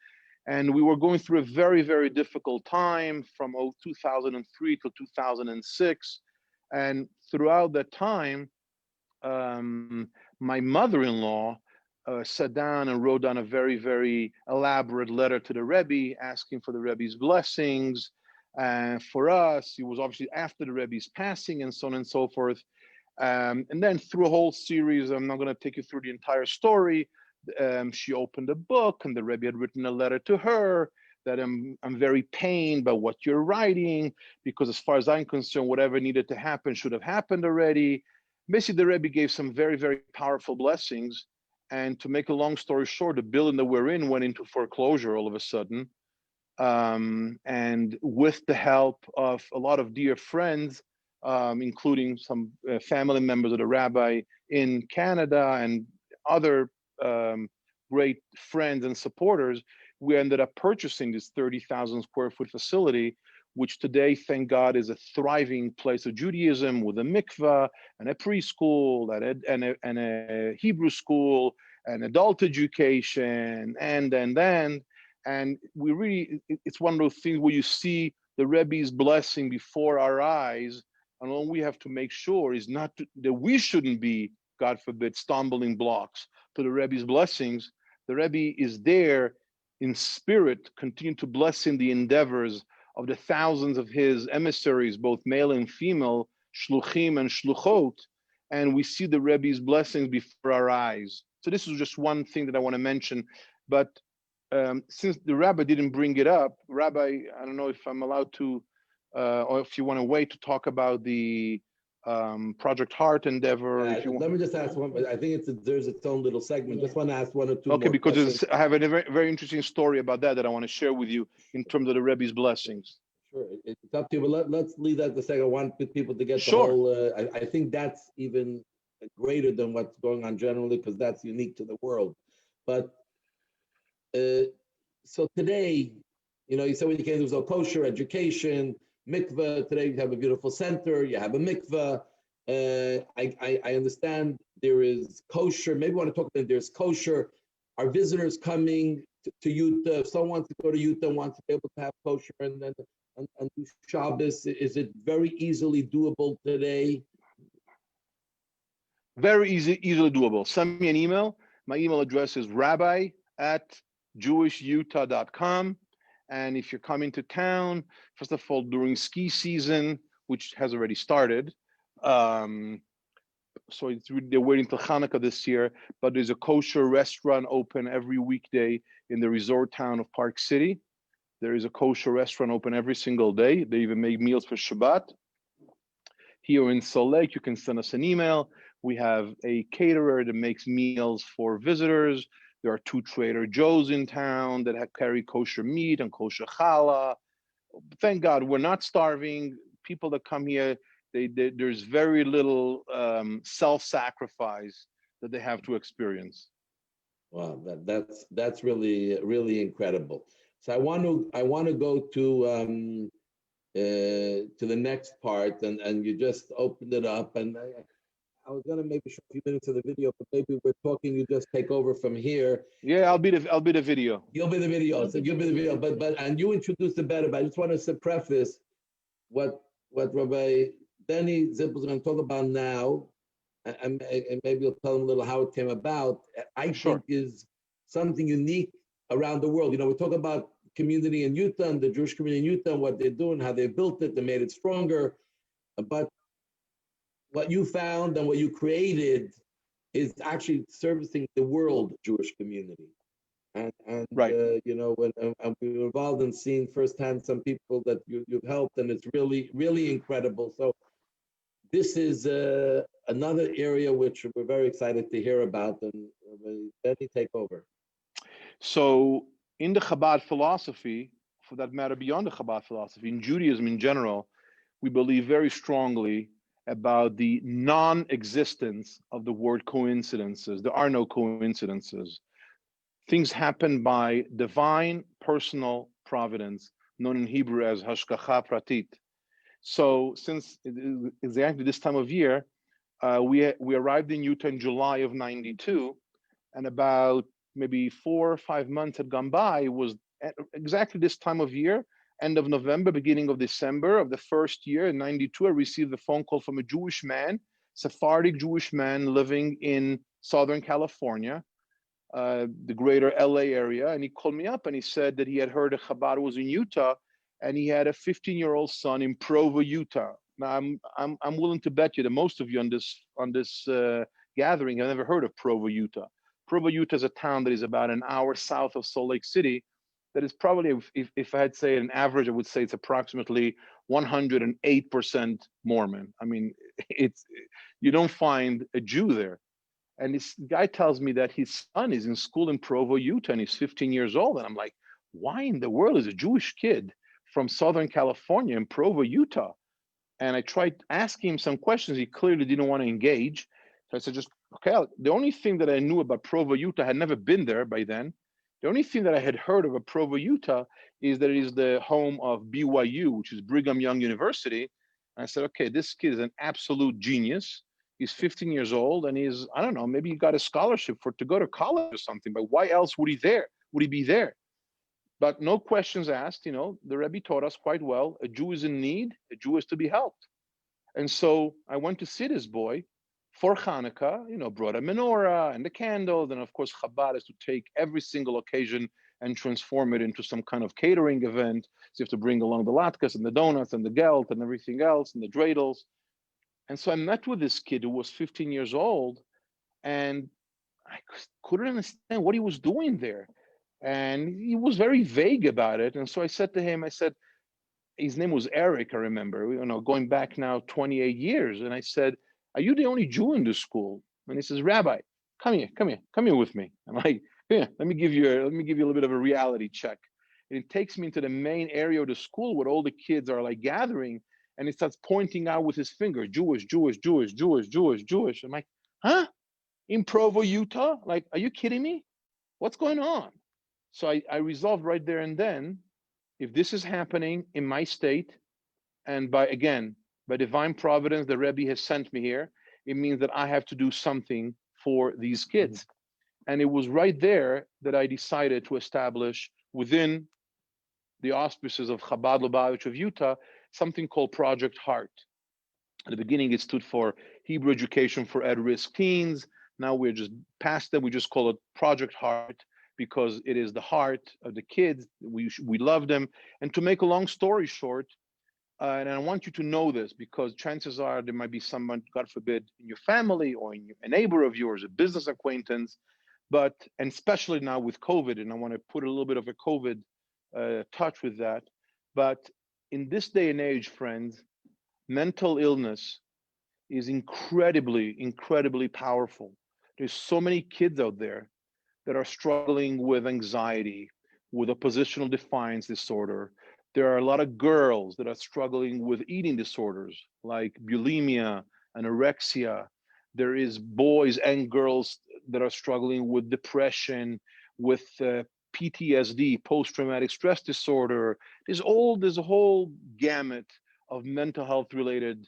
And we were going through a very, very difficult time from 2003 to 2006. And throughout that time, my mother-in-law sat down and wrote down a very, very elaborate letter to the Rebbe, asking for the Rebbe's blessings. For us, it was obviously after the Rebbe's passing and so on and so forth. And then through a whole series, I'm not going to take you through the entire story. She opened a book, and the Rebbe had written a letter to her that I'm very pained by what you're writing, because as far as I'm concerned, whatever needed to happen should have happened already. Basically, the Rebbe gave some very, very powerful blessings. And to make a long story short, the building that we're in went into foreclosure all of a sudden. And with the help of a lot of dear friends, including some family members of the rabbi in Canada and other great friends and supporters, we ended up purchasing this 30,000 square foot facility, which today, thank God, is a thriving place of Judaism with a mikveh and a preschool and a Hebrew school and adult education and we really, it's one of those things where you see the Rebbe's blessing before our eyes, and all we have to make sure is not that we shouldn't be, God forbid, stumbling blocks to the Rebbe's blessings. The Rebbe is there in spirit, continue to bless in the endeavors of the thousands of his emissaries, both male and female, shluchim and shluchot, and we see the Rebbe's blessings before our eyes. So this is just one thing that I want to mention. But since the rabbi didn't bring it up, Rabbi, I don't know if I'm allowed to, or if you want to wait to talk about the Project Heart endeavor. If you want. Let me just ask one, but I think there's its own little segment. Just want to ask one or two Okay, more because questions. I have a very, very interesting story about that I want to share with you in terms of the Rebbe's blessings. Sure, it's up to you, but let's leave that the second. I want people to get Sure. the whole, I think that's even greater than what's going on generally, because that's unique to the world. But so today, you said when you came, there was no kosher education, mikveh. Today you have a beautiful center, you have a mikveh. I understand there is kosher. Maybe want to talk about there's kosher. Are visitors coming to Utah? If someone wants to go to Utah, wants to be able to have kosher and do Shabbos, is it very easily doable today? Very easily doable. Send me an email. My email address is rabbi@jewishutah.com. And if you're coming to town, first of all, during ski season, which has already started, so they're waiting till Hanukkah this year, but there's a kosher restaurant open every weekday in the resort town of Park City. There is a kosher restaurant open every single day. They even make meals for Shabbat. Here in Salt Lake, you can send us an email. We have a caterer that makes meals for visitors. There are 2 Trader Joe's in town that carry kosher meat and kosher challah. Thank God we're not starving. People that come here, there's very little self-sacrifice that they have to experience. Wow, that's really, really incredible. So I want to go to the next part, and you just opened it up, and I was gonna maybe show a few minutes of the video, but maybe we're talking. You just take over from here. Yeah, I'll be the video. You'll be the video. So you'll be the video. But and you introduced it better. But I just want to preface what Rabbi Benny Zippel is going to talk about now, and maybe you'll tell him a little how it came about. I think is something unique around the world. We talk about community in Utah and the Jewish community in Utah and what they're doing, how they built it, they made it stronger. But what you found and what you created is actually servicing the world Jewish community. And right. When we were involved in seeing firsthand some people that you've helped, and it's really, really incredible. So this is another area which we're very excited to hear about, and Benny, take over. So in the Chabad philosophy, for that matter, beyond the Chabad philosophy, in Judaism in general, we believe very strongly about the non-existence of the word coincidences. There are no coincidences. Things happen by divine personal providence, known in Hebrew as hashgacha pratit. So since exactly this time of year, we arrived in Utah in July of '92, and about maybe 4 or 5 months had gone by. It was at exactly this time of year, end of November, beginning of December of the first year in '92, I received a phone call from a Jewish man, Sephardic Jewish man living in Southern California, the greater LA area. And he called me up and he said that he had heard that Chabad was in Utah, and he had a 15-year-old son in Provo, Utah. Now I'm willing to bet you that most of you on this gathering have never heard of Provo, Utah. Provo, Utah is a town that is about an hour south of Salt Lake City. That is probably, if I had to say an average, I would say it's approximately 108% Mormon. I mean, you don't find a Jew there. And this guy tells me that his son is in school in Provo, Utah, and he's 15 years old. And I'm like, why in the world is a Jewish kid from Southern California in Provo, Utah? And I tried asking him some questions. He clearly didn't want to engage. So I said, okay, the only thing that I knew about Provo, Utah, I had never been there by then. The only thing that I had heard of Provo, Utah is that it is the home of BYU, which is Brigham Young University. And I said, okay, this kid is an absolute genius. He's 15 years old, and I don't know, maybe he got a scholarship to go to college or something, but why else would he be there? But no questions asked. The Rebbe taught us quite well, a Jew is in need, a Jew is to be helped. And so I went to see this boy for Hanukkah, brought a menorah and the candles. And of course, Chabad is to take every single occasion and transform it into some kind of catering event. So you have to bring along the latkes and the donuts and the gelt and everything else and the dreidels. And so I met with this kid who was 15 years old, and I couldn't understand what he was doing there. And he was very vague about it. And so I said to him, his name was Eric, I remember, going back now 28 years. And I said, are you the only Jew in this school? And he says, Rabbi, come here with me. I'm like, here, let me give you a little bit of a reality check. And it takes me into the main area of the school where all the kids are like gathering. And he starts pointing out with his finger, Jewish, Jewish, Jewish, Jewish, Jewish, Jewish. I'm like, huh? In Provo, Utah? Like, are you kidding me? What's going on? So I resolved right there and then, if this is happening in my state, and by divine providence, the Rebbe has sent me here, it means that I have to do something for these kids. And it was right there that I decided to establish within the auspices of Chabad Lubavitch of Utah, something called Project Heart. At the beginning, it stood for Hebrew Education for At-Risk Teens. Now we're just past that. We just call it Project Heart because it is the heart of the kids. We love them. And to make a long story short, and I want you to know this because chances are there might be someone, God forbid, in your family or a neighbor of yours, a business acquaintance, and especially now with COVID, and I want to put a little bit of a COVID touch with that. But in this day and age, friends, mental illness is incredibly, incredibly powerful. There's so many kids out there that are struggling with anxiety, with oppositional defiance disorder. There are a lot of girls that are struggling with eating disorders like bulimia, anorexia. There is boys and girls that are struggling with depression, with PTSD, post-traumatic stress disorder. There's a whole gamut of mental health related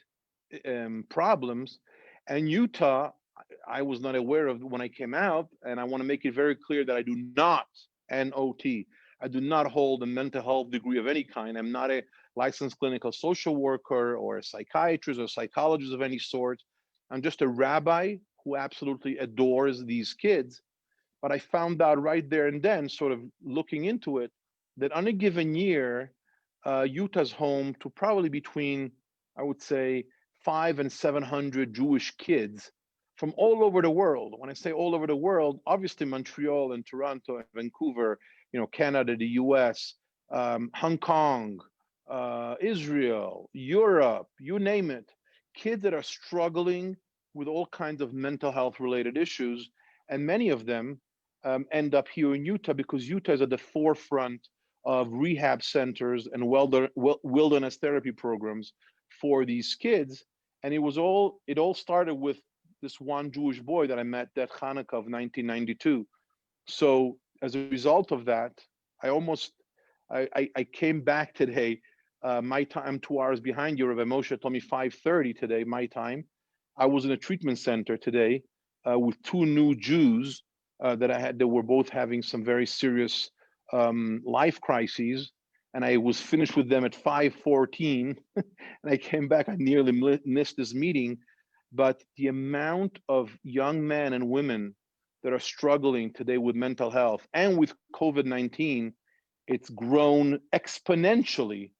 problems. And Utah, I was not aware of when I came out, and I want to make it very clear that I do not, N-O-T, I do not hold a mental health degree of any kind. I'm not a licensed clinical social worker or a psychiatrist or psychologist of any sort. I'm just a rabbi who absolutely adores these kids. But I found out right there and then, sort of looking into it, that on a given year, Utah's home to probably between, I would say, 500 and 700 Jewish kids from all over the world. When I say all over the world, obviously Montreal and Toronto and Vancouver, Canada, the US, Hong Kong, Israel, Europe, you name it. Kids that are struggling with all kinds of mental health related issues. And many of them end up here in Utah because Utah is at the forefront of rehab centers and wilderness therapy programs for these kids. And it all started with this one Jewish boy that I met that Hanukkah of 1992. So as a result of that, I came back today. My time, 2 hours behind you. Rabbi Moshe told me 5:30 today, my time. I was in a treatment center today with two new Jews that were both having some very serious life crises, and I was finished with them at 5:14, and I came back. I nearly missed this meeting, but the amount of young men and women that are struggling today with mental health and with COVID-19, it's grown exponentially.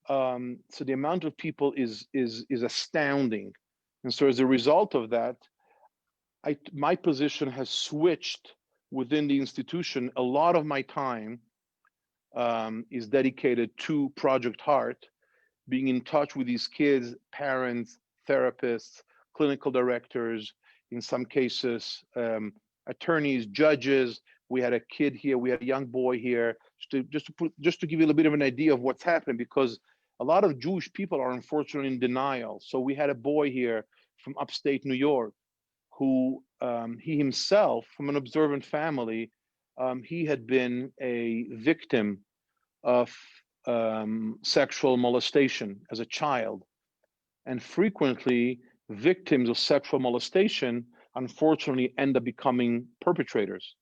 So the amount of people is astounding, and so as a result of that, my position has switched within the institution. A lot of my time is dedicated to Project Heart, being in touch with these kids, parents, therapists, clinical directors, in some cases, attorneys, judges. We had a kid here, we had a young boy here, just to give you a little bit of an idea of what's happening, because a lot of Jewish people are unfortunately in denial. So we had a boy here from upstate New York who he himself, from an observant family, he had been a victim of sexual molestation as a child. And frequently, victims of sexual molestation unfortunately end up becoming perpetrators,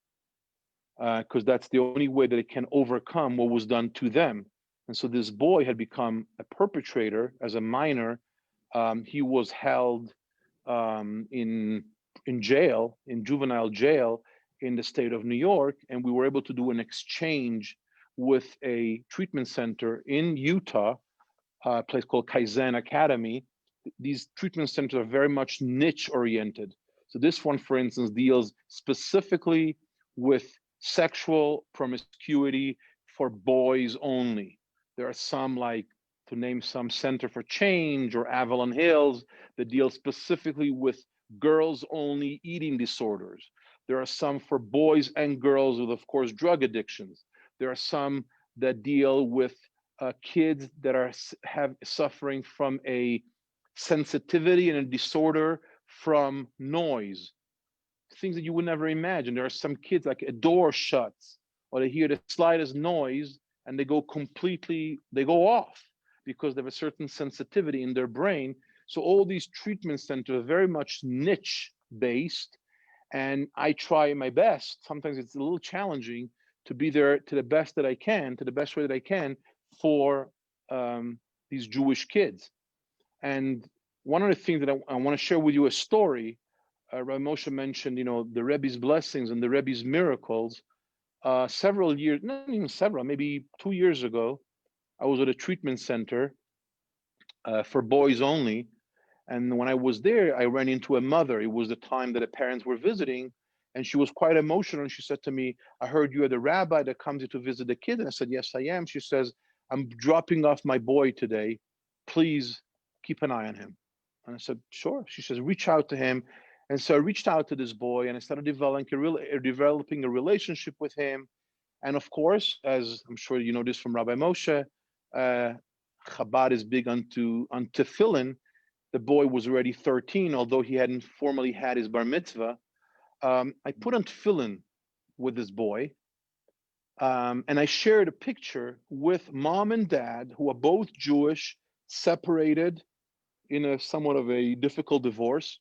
because that's the only way that it can overcome what was done to them. And so this boy had become a perpetrator as a minor. He was held in jail, in juvenile jail in the state of New York, and we were able to do an exchange with a treatment center in Utah, a place called Kaizen Academy. These treatment centers are very much niche oriented. So this one, for instance, deals specifically with sexual promiscuity for boys only. There are some, like, to name some, Center for Change or Avalon Hills, that deal specifically with girls only eating disorders. There are some for boys and girls with, of course, drug addictions. There are some that deal with kids that are suffering from a sensitivity and a disorder from noise, things that you would never imagine. There are some kids, like a door shuts or they hear the slightest noise and they go off because they have a certain sensitivity in their brain. So all these treatment centers are very much niche based, and I try my best. Sometimes it's a little challenging to be there to the best that I can, to the best way that I can for these Jewish kids. And one of the things that I want to share with you a story. Rabbi Moshe mentioned, the Rebbe's blessings and the Rebbe's miracles. Several years, not even several, maybe 2 years ago, I was at a treatment center for boys only. And when I was there, I ran into a mother. It was the time that the parents were visiting, and she was quite emotional. And she said to me, "I heard you are the rabbi that comes here to visit the kid." And I said, "Yes, I am." She says, "I'm dropping off my boy today. Please keep an eye on him." And I said, "Sure." She says, "Reach out to him." And so I reached out to this boy, and I started developing a relationship with him. And of course, as I'm sure you know this from Rabbi Moshe, Chabad is big on tefillin. The boy was already 13, although he hadn't formally had his bar mitzvah. I put on tefillin with this boy, and I shared a picture with mom and dad, who are both Jewish, separated in a somewhat of a difficult divorce.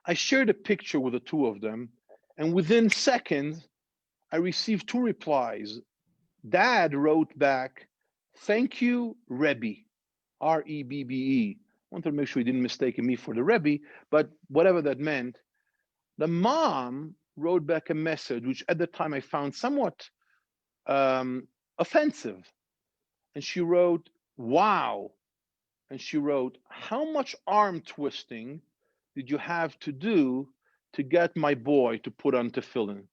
I shared a picture with the two of them, and within seconds, I received two replies. Dad wrote back, "Thank you, Rebbe," Rebbe. Wanted to make sure he didn't mistake me for the Rebbe, but whatever that meant. The mom wrote back a message, which at the time I found somewhat offensive. And she wrote, "Wow." And she wrote, "How much arm twisting did you have to do to get my boy to put on tefillin?"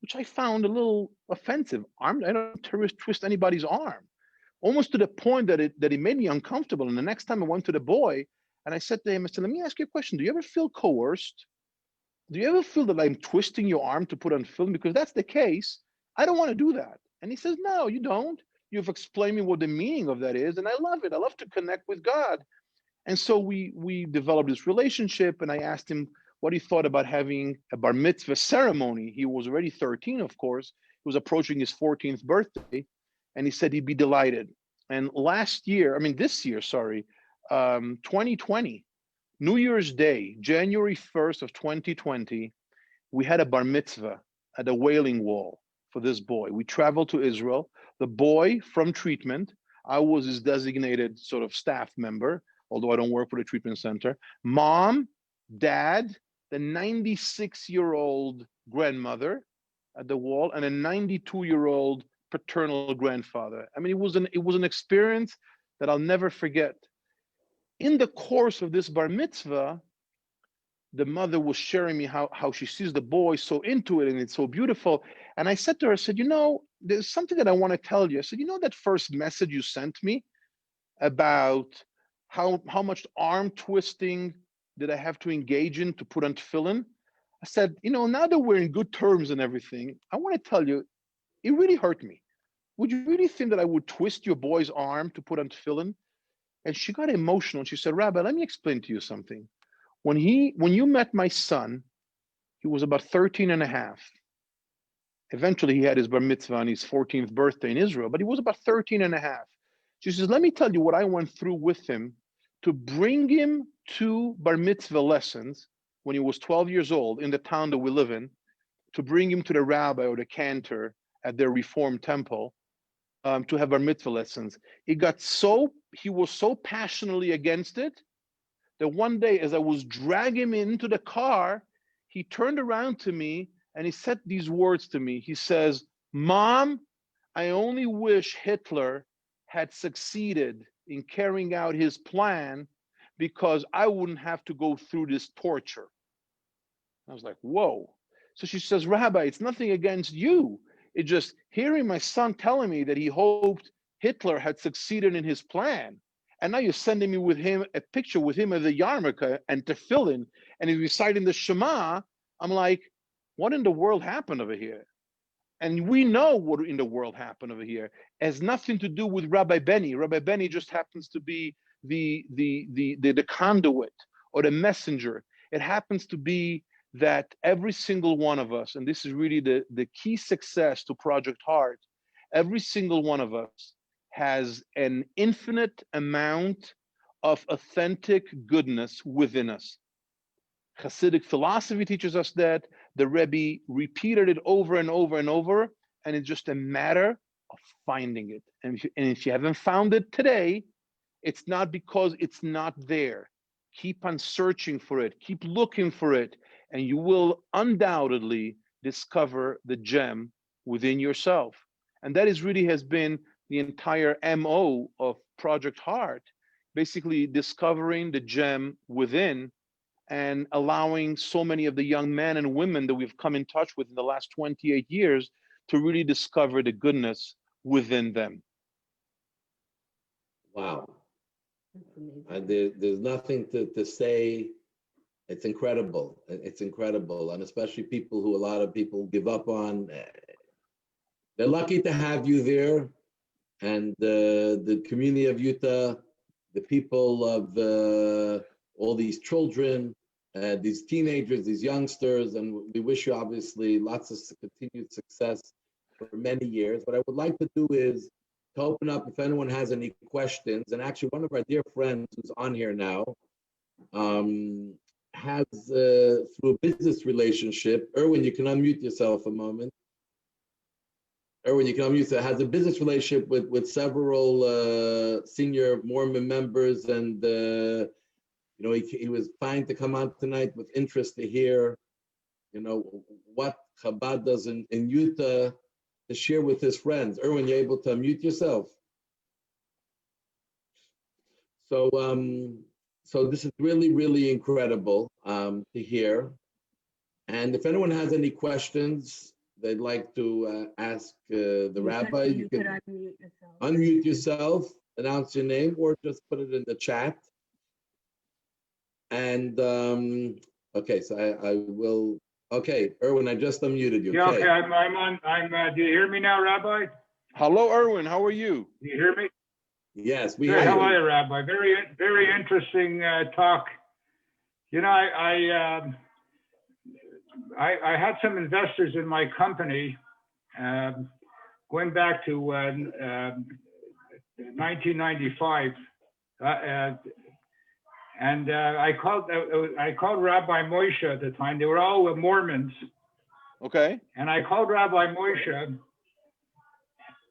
Which I found a little offensive. I don't twist anybody's arm, almost to the point that it made me uncomfortable. And the next time I went to the boy and I said to him, I said, "Let me ask you a question. Do you ever feel coerced? Do you ever feel that I'm twisting your arm to put on film? Because that's the case. I don't want to do that." And he says, "No, you don't. You've explained me what the meaning of that is, and I love it. I love to connect with God." And so we developed this relationship, and I asked him what he thought about having a bar mitzvah ceremony. He was already 13, of course. He was approaching his 14th birthday, and he said he'd be delighted. And this year, sorry, 2020, New Year's Day, January 1st of 2020, we had a bar mitzvah at the Wailing Wall for this boy. We traveled to Israel. The boy from treatment, I was his designated sort of staff member, although I don't work for the treatment center. Mom, dad, the 96-year-old grandmother at the wall, and a 92-year-old paternal grandfather. I mean, it was an experience that I'll never forget. In the course of this bar mitzvah, the mother was sharing me how she sees the boy so into it and it's so beautiful. And I said to her, I said, there's something that I want to tell you. I said, that first message you sent me about how much arm twisting did I have to engage in to put on tefillin? I said, now that we're in good terms and everything, I want to tell you, it really hurt me. Would you really think that I would twist your boy's arm to put on tefillin? And she got emotional. She said, "Rabbi, let me explain to you something. When you met my son, he was about 13 and a half. Eventually, he had his bar mitzvah on his 14th birthday in Israel, but he was about 13 and a half. She says, "Let me tell you what I went through with him to bring him to bar mitzvah lessons when he was 12 years old in the town that we live in, to bring him to the rabbi or the cantor at their Reformed temple, to have bar mitzvah lessons. He was so passionately against it that one day, as I was dragging him into the car, he turned around to me and he said these words to me. He says, 'Mom, I only wish Hitler had succeeded in carrying out his plan because I wouldn't have to go through this torture.'" I was like, whoa. So she says, "Rabbi, it's nothing against you. It's just hearing my son telling me that he hoped Hitler had succeeded in his plan. And now you're sending me with him a picture with him at the yarmulke and tefillin, and he's reciting the Shema." I'm like, what in the world happened over here? And we know what in the world happened over here. It has nothing to do with Rabbi Benny. Rabbi Benny just happens to be the conduit or the messenger. It happens to be that every single one of us, and this is really the key success to Project Heart, every single one of us has an infinite amount of authentic goodness within us. Hasidic philosophy teaches us that. The Rebbe repeated it over and over and over, and it's just a matter of finding it. And if you haven't found it today, it's not because it's not there. Keep on searching for it, keep looking for it, and you will undoubtedly discover the gem within yourself. And that really has been the entire MO of Project Heart, basically discovering the gem within and allowing so many of the young men and women that we've come in touch with in the last 28 years to really discover the goodness within them. Wow. There's nothing to say. It's incredible. It's incredible. And especially a lot of people give up on. They're lucky to have you there. And the community of Utah, the people of all these children, these teenagers, these youngsters, and we wish you obviously lots of continued success for many years. What I would like to do is to open up if anyone has any questions. And actually, one of our dear friends who's on here now has, through a business relationship, Erwin, you can unmute yourself a moment. Erwin, you can unmute yourself, has a business relationship with several senior Mormon members, and he was fine to come on tonight with interest to hear what Chabad does in Utah to share with his friends. Erwin, you're able to unmute yourself. So, so this is really, really incredible to hear. And if anyone has any questions they'd like to ask the rabbi, you can unmute yourself, announce your name, or just put it in the chat. And okay, so I will. Okay, Erwin, I just unmuted you. Yeah, okay, I'm on. Do you hear me now, Rabbi? Hello, Erwin. How are you? Do you hear me? Yes, we Good. hear How are you. you, Rabbi? Very, very interesting talk. You know, I had some investors in my company going back to 1995. And I called Rabbi Moshe at the time. They were all Mormons. Okay. And I called Rabbi Moshe,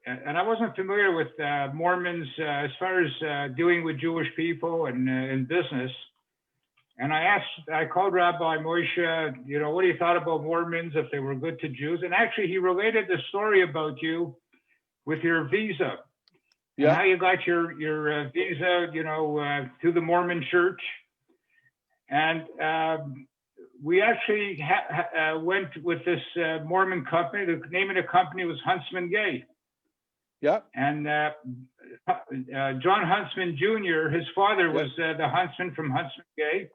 and I wasn't familiar with Mormons as far as dealing with Jewish people and in business. And I called Rabbi Moshe, you know, what he thought about Mormons, if they were good to Jews. And actually, he related the story about you with your visa. Yeah. And how you got your visa, you know, to the Mormon church. And we actually went with this Mormon company. The name of the company was Huntsman Gay. Yeah. And John Huntsman Jr., his father was the Huntsman from Huntsman Gay.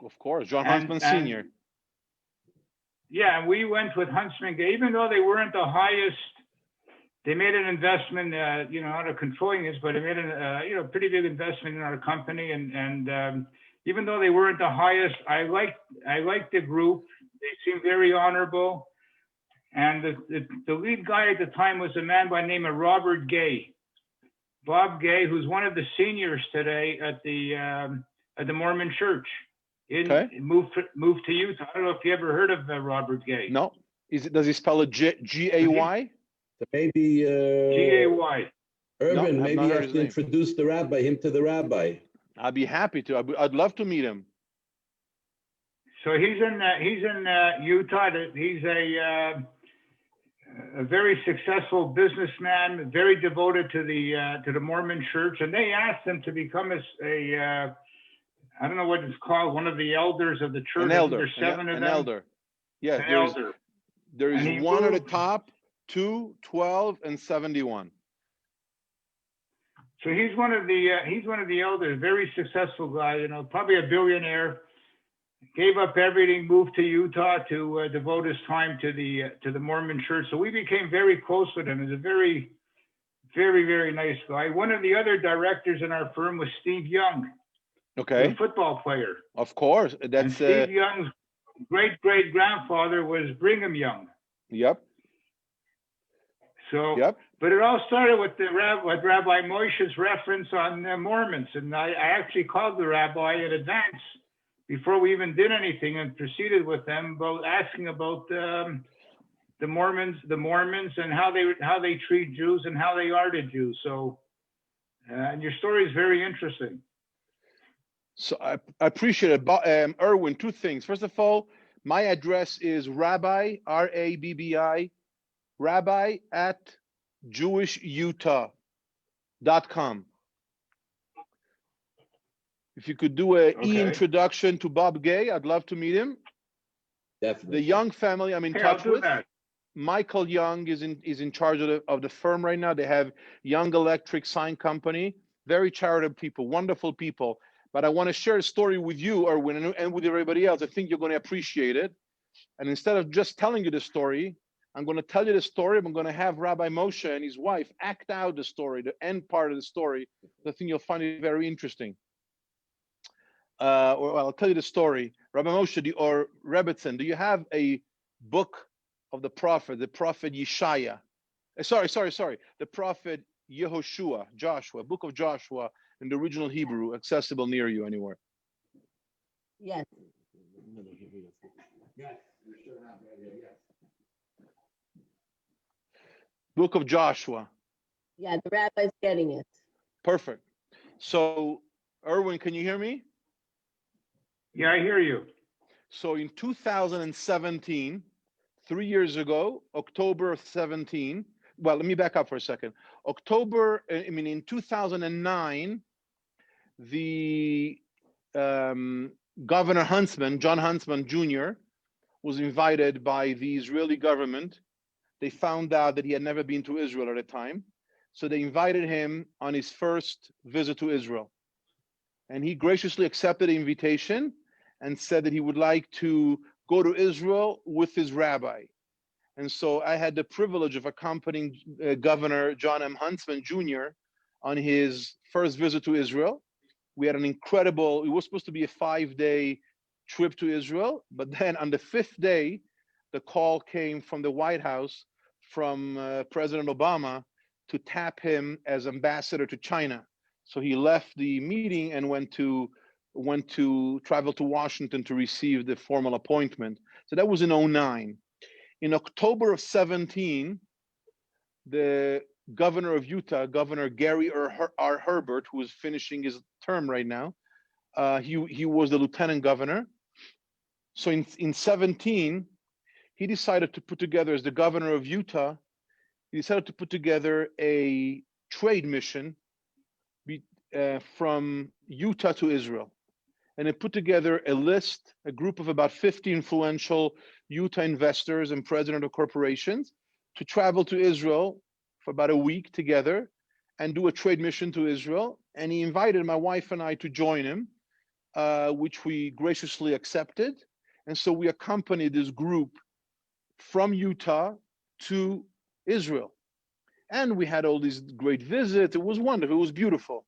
Of course, John Huntsman Sr. Yeah, and we went with Huntsman Gay, even though they weren't the highest. They made an investment, you know, not controlling this, but they made a you know, pretty big investment in our company. And even though they weren't the highest, I liked the group. They seemed very honorable. And the lead guy at the time was a man by the name of Robert Gay, Bob Gay, who's one of the seniors today at the Mormon Church. Moved to Utah. I don't know if you ever heard of Robert Gay. No. Does he spell it G-A-Y? Maybe G-A-Y. Urban, maybe you have to introduce him to the rabbi. I'd be happy to. I'd love to meet him. So he's in Utah. He's a very successful businessman, very devoted to the Mormon Church, and they asked him to become a I don't know what it's called, one of the elders of the church. An elder. There's seven of them. An elder. Yes, there is one at the top, 2, 12, and 71. So he's one of the elders, very successful guy, you know, probably a billionaire. Gave up everything, moved to Utah to devote his time to the Mormon Church. So we became very close with him. He's a very, very, very nice guy. One of the other directors in our firm was Steve Young. Okay. The football player. Of course. That's Steve Young's great-great-grandfather was Brigham Young. Yep. So, but it all started with Rabbi Moshe's reference on Mormons. And I actually called the rabbi in advance before we even did anything and proceeded with them about asking about the Mormons and how they treat Jews and how they are to Jews. So, and your story is very interesting. So I appreciate it. Erwin, two things. First of all, my address is Rabbi, R-A-B-B-I, Rabbi at JewishUtah.com. If you could do an e-introduction to Bob Gay, I'd love to meet him. Definitely. The Young family I'm in touch with. Michael Young is in charge of the firm right now. They have Young Electric Sign Company. Very charitable people, wonderful people. But I want to share a story with you, Erwin, and with everybody else. I think you're going to appreciate it. And instead of just telling you the story, I'm going to tell you the story. I'm going to have Rabbi Moshe and his wife act out the story, the end part of the story. I think you'll find it very interesting. Well, I'll tell you the story. Rabbi Moshe or Rebbetzin, do you have a book of the prophet Yeshaya? Sorry. The prophet Yehoshua, Joshua, book of Joshua in the original Hebrew, accessible near you anywhere? Yes. Book of Joshua. Yeah, the rabbi's getting it. Perfect. So, Erwin, can you hear me? Yeah, I hear you. So in 2017, 3 years ago, October of 17, well, let me back up for a second. In 2009, the Governor Huntsman, John Huntsman Jr., was invited by the Israeli government. They found out that he had never been to Israel at the time. So they invited him on his first visit to Israel. And he graciously accepted the invitation and said that he would like to go to Israel with his rabbi. And so I had the privilege of accompanying Governor John M. Huntsman Jr. on his first visit to Israel. We had an incredible, it was supposed to be a 5-day trip to Israel, but then on the 5th day, the call came from the White House from President Obama to tap him as ambassador to China. So he left the meeting and went to travel to Washington to receive the formal appointment. So that was in 2009. In October of 17, the governor of Utah, Governor Gary R. Herbert, who is finishing his term right now, he was the lieutenant governor. So in 17, he decided to put together, as the governor of Utah, he decided to put together a trade mission from Utah to Israel. And it put together a group of about 50 influential Utah investors and president of corporations to travel to Israel for about a week together and do a trade mission to Israel. And he invited my wife and I to join him, which we graciously accepted. And so we accompanied this group from Utah to Israel. And we had all these great visits. It was wonderful. It was beautiful.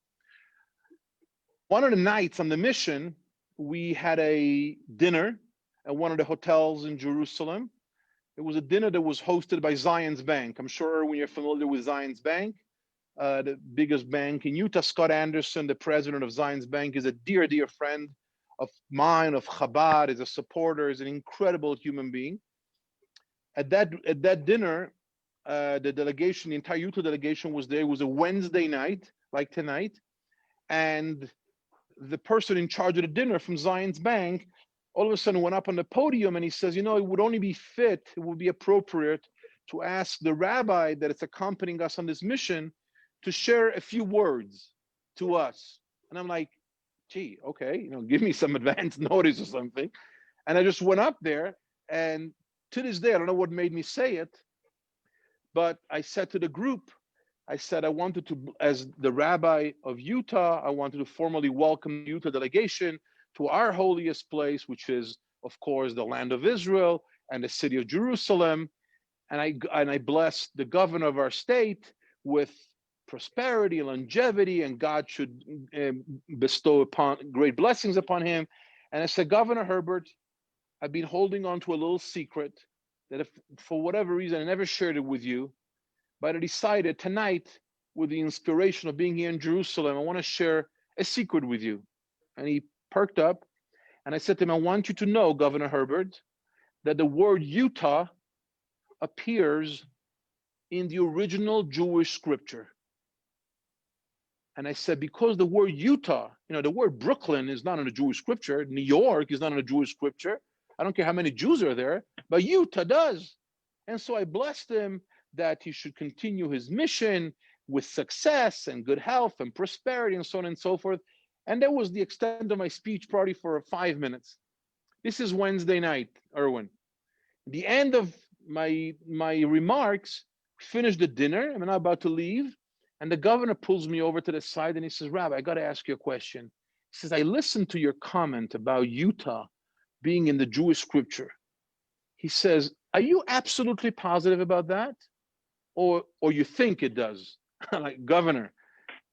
One of the nights on the mission, we had a dinner at one of the hotels in Jerusalem. It was a dinner that was hosted by Zions Bank. I'm sure when you're familiar with Zions Bank, the biggest bank in Utah. Scott Anderson, the president of Zions Bank, is a dear, dear friend of mine, of Chabad, is a supporter, is an incredible human being. At that dinner, the delegation, the entire Utah delegation was there. It was a Wednesday night, like tonight. And the person in charge of the dinner from Zions Bank all of a sudden went up on the podium and he says, it would only be fit, it would be appropriate to ask the rabbi that is accompanying us on this mission to share a few words to us. And I'm like, gee, okay, give me some advance notice or something. And I just went up there, and to this day, I don't know what made me say it, but I said to the group, I said, I wanted to, as the rabbi of Utah, I wanted to formally welcome the Utah delegation to our holiest place, which is, of course, the land of Israel and the city of Jerusalem. And I blessed the governor of our state with prosperity, longevity, and God should bestow great blessings upon him. And I said, Governor Herbert, I've been holding on to a little secret that if for whatever reason I never shared it with you, but I decided tonight, with the inspiration of being here in Jerusalem, I want to share a secret with you. And he perked up, and I said to him, I want you to know, Governor Herbert, that the word Utah appears in the original Jewish scripture. And I said, because the word Utah, the word Brooklyn is not in the Jewish scripture. New York is not in the Jewish scripture. I don't care how many Jews are there, but Utah does. And so I blessed him that he should continue his mission with success and good health and prosperity and so on and so forth. And that was the extent of my speech, probably for 5 minutes. This is Wednesday night, Erwin. The end of my remarks, finished the dinner. I'm now about to leave. And the governor pulls me over to the side and he says, Rabbi, I got to ask you a question. He says, I listened to your comment about Utah being in the Jewish scripture. He says, are you absolutely positive about that? Or you think it does? I'm like, Governor,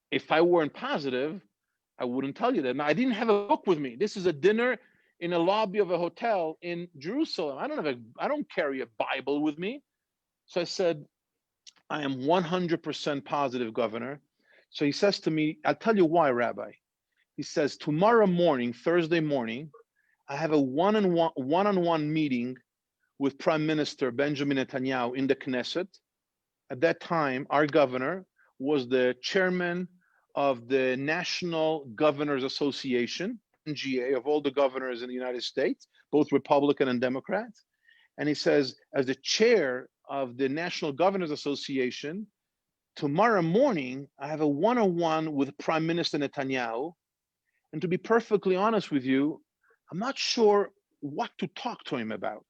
if I weren't positive, I wouldn't tell you that. Now, I didn't have a book with me. This is a dinner in a lobby of a hotel in Jerusalem. I don't carry a Bible with me. So I said, I am 100% positive, Governor. So he says to me, I'll tell you why, Rabbi. He says, tomorrow morning, Thursday morning, I have a one-on-one meeting with Prime Minister Benjamin Netanyahu in the Knesset. At that time, our governor was the chairman of the National Governors Association, NGA, of all the governors in the United States, both Republican and Democrats. And he says, as the chair of the National Governors Association, tomorrow morning, I have a one-on-one with Prime Minister Netanyahu. And to be perfectly honest with you, I'm not sure what to talk to him about.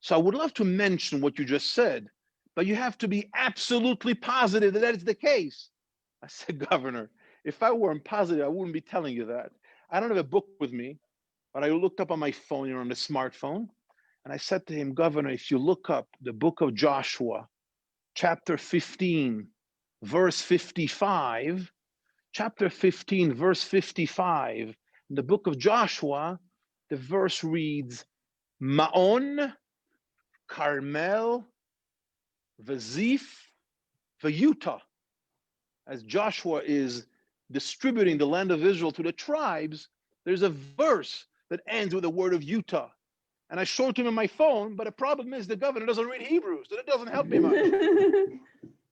So I would love to mention what you just said, but you have to be absolutely positive that that is the case. I said, Governor, if I weren't positive, I wouldn't be telling you that. I don't have a book with me, but I looked up on my phone, on the smartphone, and I said to him, Governor, if you look up the book of Joshua, chapter 15, verse 55, chapter 15, verse 55, in the book of Joshua, the verse reads, Ma'on, Carmel, Vazif, Vayuta. As Joshua is distributing the land of Israel to the tribes, there's a verse that ends with the word of Utah. And I showed him on my phone, but the problem is the governor doesn't read Hebrew, so that doesn't help me much.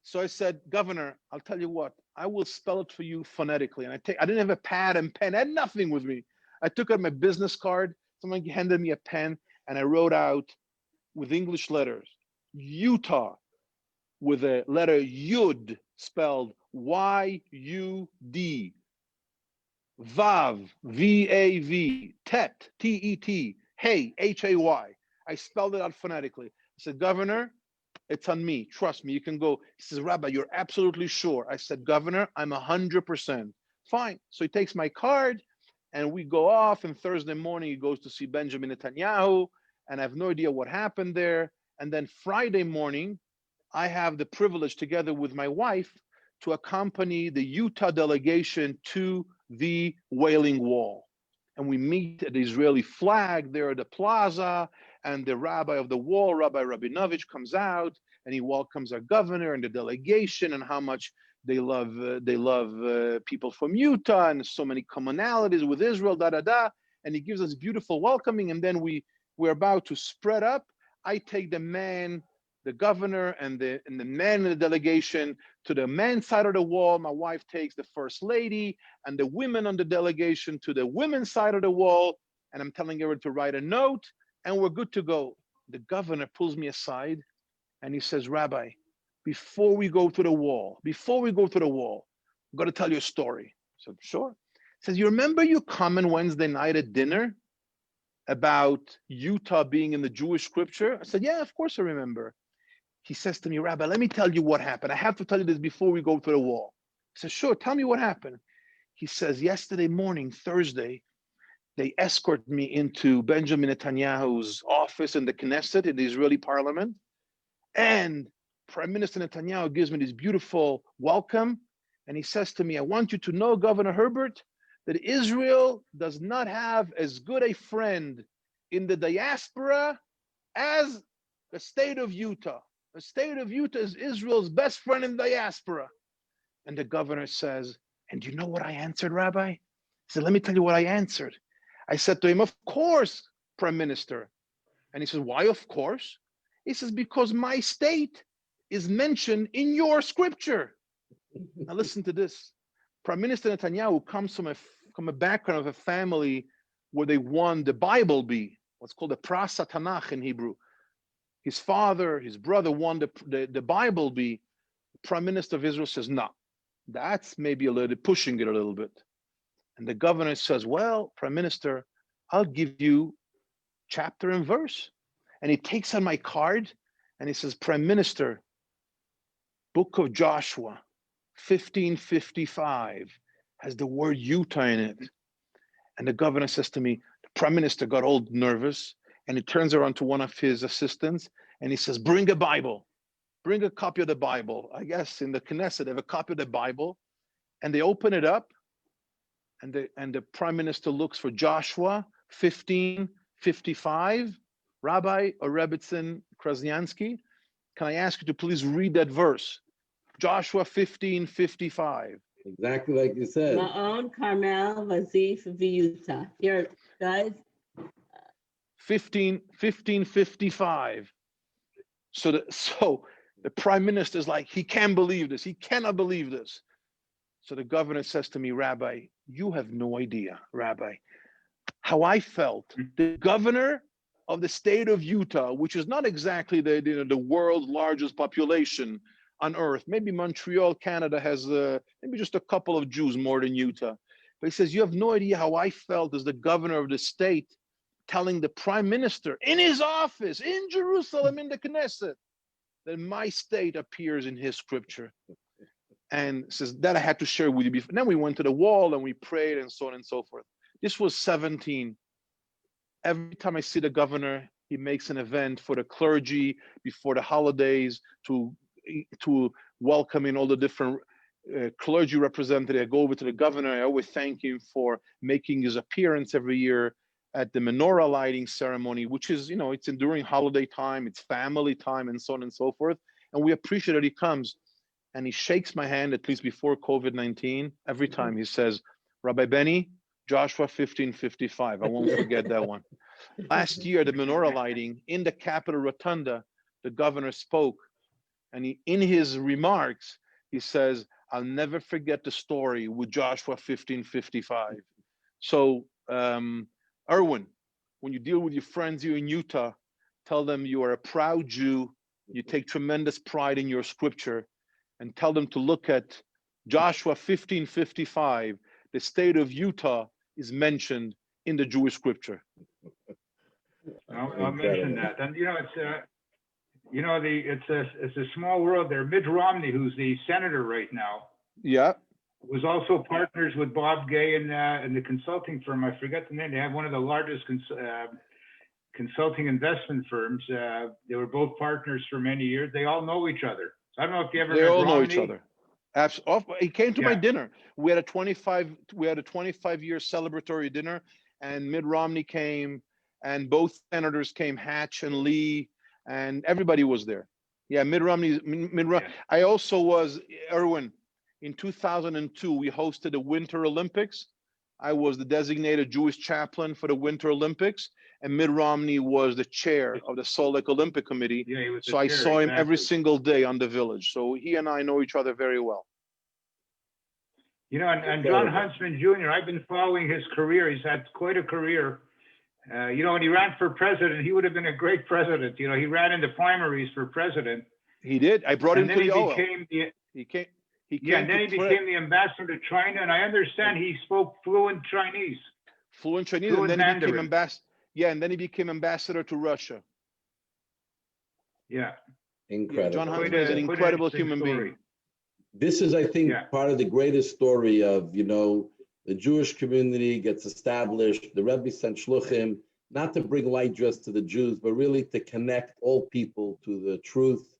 So I said, Governor, I'll tell you what, I will spell it for you phonetically. And I didn't have a pad and pen, I had nothing with me. I took out my business card, someone handed me a pen, and I wrote out with English letters, Utah, with a letter Yud spelled Y-U-D, Vav, V-A-V, Tet, T-E-T, Hey, H-A-Y. I spelled it out phonetically. I said, Governor, it's on me. Trust me, you can go. He says, Rabbi, you're absolutely sure. I said, Governor, I'm 100%. Fine. So he takes my card and we go off. And Thursday morning, he goes to see Benjamin Netanyahu. And I have no idea what happened there. And then Friday morning, I have the privilege, together with my wife, to accompany the Utah delegation to the Wailing Wall. And we meet at the Israeli flag there at the plaza, and the rabbi of the wall, Rabbi Rabinovich, comes out and he welcomes our governor and the delegation and how much they love people from Utah and so many commonalities with Israel, and he gives us beautiful welcoming. And then we're about to spread up. I take the governor and the man in the delegation to the men's side of the wall. My wife takes the first lady and the women on the delegation to the women's side of the wall. And I'm telling her to write a note and we're good to go. The governor pulls me aside and he says, Rabbi, before we go to the wall, I'm going to tell you a story. I said, sure. He says, you remember your comment Wednesday night at dinner about Utah being in the Jewish scripture? I said, yeah, of course I remember. He says to me, Rabbi, let me tell you what happened. I have to tell you this before we go to the wall. I said, sure, tell me what happened. He says, yesterday morning, Thursday, they escorted me into Benjamin Netanyahu's office in the Knesset, in the Israeli parliament. And Prime Minister Netanyahu gives me this beautiful welcome. And he says to me, I want you to know, Governor Herbert, that Israel does not have as good a friend in the diaspora as the state of Utah. The state of Utah is Israel's best friend in diaspora. And the governor says, and do you know what I answered, Rabbi? He said, let me tell you what I answered. I said to him, of course, Prime Minister. And he says, why of course? He says, because my state is mentioned in your scripture. Now listen to this. Prime Minister Netanyahu comes from a background of a family where they won the Bible Bee, what's called the Pras Tanakh in Hebrew. His father, his brother won the Bible Bee. Prime Minister of Israel says, no, that's maybe a little pushing it a little bit. And the governor says, well, Prime Minister, I'll give you chapter and verse. And he takes out my card and he says, Prime Minister, Book of Joshua, 1555, has the word Utah in it. And the governor says to me, the Prime Minister got all nervous and he turns around to one of his assistants and he says, bring a Bible, bring a copy of the Bible. I guess in the Knesset, they have a copy of the Bible and they open it up and the Prime Minister looks for Joshua 1555. Rabbi or Rebbitzin Krasniansky, can I ask you to please read that verse? Joshua 1555. Exactly like you said. Ma'on, Carmel, Vazif, Viyuta. Here, guys. 1555. So the Prime Minister is like, he can't believe this. He cannot believe this. So the governor says to me, Rabbi, you have no idea, Rabbi, how I felt. The governor of the state of Utah, which is not exactly the world's largest population on earth. Maybe Montreal, Canada has maybe just a couple of Jews more than Utah. But he says, you have no idea how I felt as the governor of the state telling the prime minister in his office in Jerusalem in the Knesset that my state appears in his scripture. And says that I had to share with you before. Then we went to the wall and we prayed and so on and so forth. This was 17. Every time I see the governor, he makes an event for the clergy before the holidays to welcome in all the different clergy representatives. I go over to the governor. I always thank him for making his appearance every year at the menorah lighting ceremony, which is, it's during holiday time, it's family time, and so on and so forth. And we appreciate that he comes and he shakes my hand, at least before COVID-19. Every time he says, Rabbi Benny, Joshua 15:55. I won't forget that one. Last year, the menorah lighting in the Capitol Rotunda, the governor spoke, and in his remarks, he says, I'll never forget the story with Joshua 15:55. So, Erwin, when you deal with your friends here in Utah, tell them you are a proud Jew, you take tremendous pride in your scripture, and tell them to look at Joshua 15:55. The state of Utah is mentioned in the Jewish scripture. I'll mention that. And it's a small world there. Mitt Romney, who's the senator right now, yeah, was also partners with Bob Gay in the consulting firm. I forget the name. They have one of the largest consulting investment firms. They were both partners for many years. They all know each other. So I don't know if you ever. They all know Romney. each other. Absolutely. He came to my dinner. We had a 25-year celebratory dinner, and Mitt Romney came, and both senators came, Hatch and Lee, and everybody was there. Yeah, Mitt Romney. I also was, Erwin, in 2002, we hosted the Winter Olympics. I was the designated Jewish chaplain for the Winter Olympics, and Mitt Romney was the chair of the Salt Lake Olympic Committee. Yeah, he was so I saw him every single day on the Village. So he and I know each other very well. And John Huntsman Jr., I've been following his career. He's had quite a career. When he ran for president, he would have been a great president. He ran in the primaries for president. He did. I brought him to the OL. He came and then he became the ambassador to China, and I understand he spoke fluent Chinese. Fluent Chinese, and then he became ambassador. Yeah, and then he became ambassador to Russia. Yeah. Incredible. John Huntsman is an incredible human being. This is, I think, part of the greatest story of, the Jewish community gets established. The Rebbe sent shluchim, not to bring light just to the Jews, but really to connect all people to the truth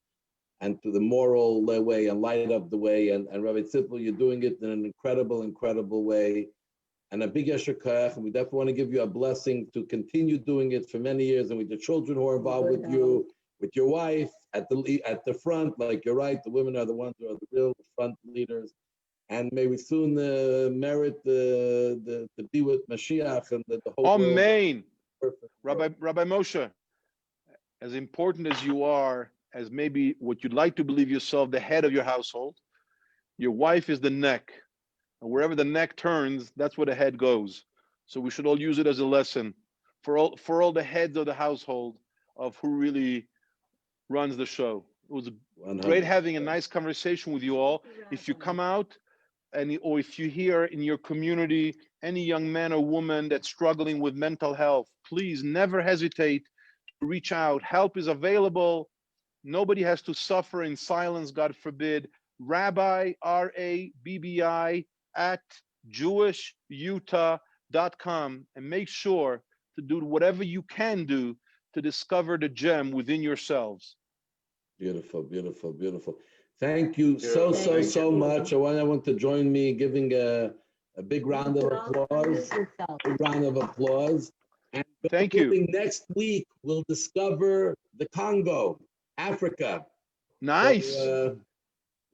and to the moral way and light up the way. And Rabbi Zippel, you're doing it in an incredible, incredible way. And a big yesher koach, and we definitely want to give you a blessing to continue doing it for many years, and with the children who are involved with you, with your wife at the front. Like you're right, the women are the ones who are the real front leaders. And may we soon merit the be with Mashiach and the whole Amen. Rabbi Moshe, as important as you are, as maybe what you'd like to believe yourself, the head of your household, your wife is the neck. And wherever the neck turns, that's where the head goes. So we should all use it as a lesson for all the heads of the household of who really runs the show. It was great having a nice conversation with you all. If you come out or if you hear in your community any young man or woman that's struggling with mental health, please never hesitate to reach out. Help is available. Nobody has to suffer in silence, God forbid. Rabbi, RABBI, at jewishutah.com, and make sure to do whatever you can do to discover the gem within yourselves. Beautiful, beautiful, beautiful. Thank you so much. I want everyone to join me in giving a big round of applause. Big round of applause. And thank you. Next week, we'll discover the Congo, Africa. Nice. So,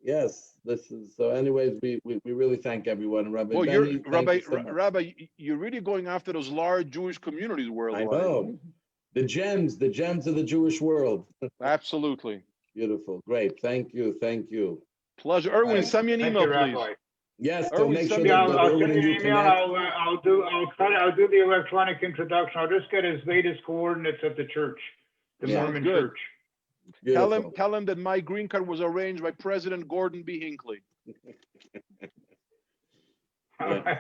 yes, this is so. Anyways, we really thank everyone. Rabbi, well, Benny, Rabbi, you're really going after those large Jewish communities worldwide. I know the gems of the Jewish world. Absolutely. Beautiful, great. Thank you. Pleasure. Erwin, send me an email, please. Yes, so Erwin, make sure send me Yeah, that, an that I'll Erwin send and you you an email. connect. I'll do the electronic introduction. I'll just get his latest coordinates at the church, the Yeah. Mormon Sounds good. church. Beautiful. Tell him that my green card was arranged by President Gordon B. Hinckley. Yeah.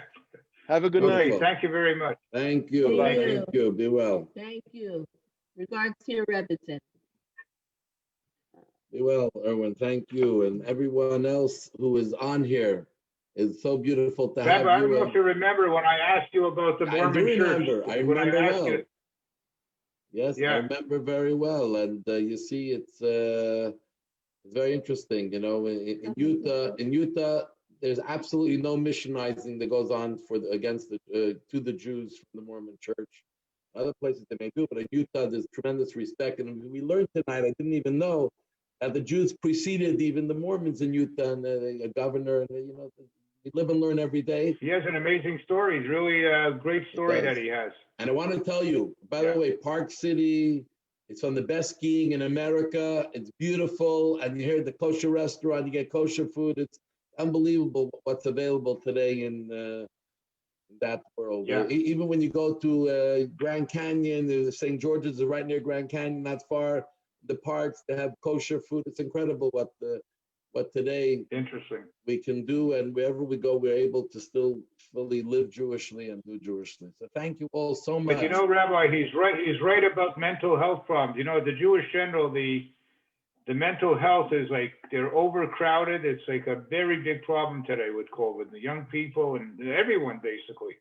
Have a good Okay, night. Beautiful. thank you very much. Thank you. Bye-bye. Thank you. Be well. Thank you. Regards to your Rebbitzin. Be well, Erwin. Thank you. And everyone else who is on here. It's so beautiful to have Rabbi, I don't you. know if you remember when I asked you about the I Mormon do church. remember. I When remember asked well. you, Yes, I yeah. remember very well. And you see, it's very interesting. You know, in Utah, there's absolutely no missionizing that goes on against to the Jews from the Mormon Church. Other places they may do, but in Utah, there's tremendous respect. And we learned tonight. I didn't even know that the Jews preceded even the Mormons in Utah, and a governor. And you know, we live and learn every day. He has an amazing story. It's really a great story that he has. And I want to tell you, by the way, Park City, it's on the best skiing in America. It's beautiful. And you hear the kosher restaurant, you get kosher food. It's unbelievable what's available today in that world. Yeah. Even when you go to Grand Canyon, St. George's is right near Grand Canyon, not far. The parks, they have kosher food. It's incredible what today Interesting. we can do, and wherever we go, we're able to still fully live Jewishly and do Jewishly. So thank you all so much. But you know, Rabbi, he's right. He's right about mental health problems. You know, the Jewish general, the mental health is like they're overcrowded. It's like a very big problem today with COVID. The young people and everyone basically.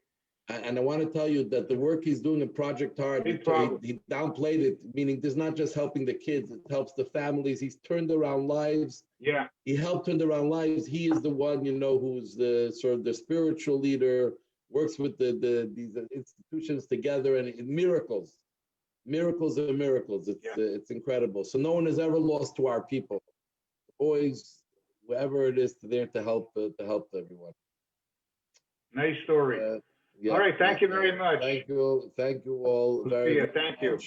And I want to tell you that the work he's doing in Project Hard, he downplayed it, meaning there's not just helping the kids, it helps the families. He's turned around lives. Yeah. He helped turn around lives. He is the one, you know, who's the sort of the spiritual leader, works with these institutions together, and miracles are miracles. It's incredible. So no one has ever lost to our people. Boys, whoever it is, there to help everyone. Nice story. Yeah, all right. Thank you very much. Thank you all very much. Thank you.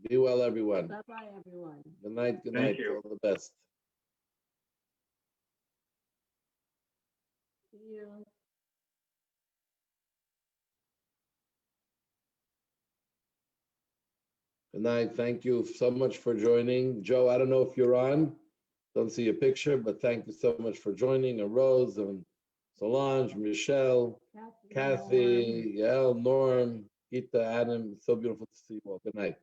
Be well, everyone. Bye-bye, everyone. Good night. Good Thank night. you. All the best. See you. Good night. Thank you so much for joining. Joe, I don't know if you're on. Don't see your picture, but thank you so much for joining. And Rose and Solange, Michelle, Kathy, Yael, Norm, Gita, Adam. It's so beautiful to see you all. Good night.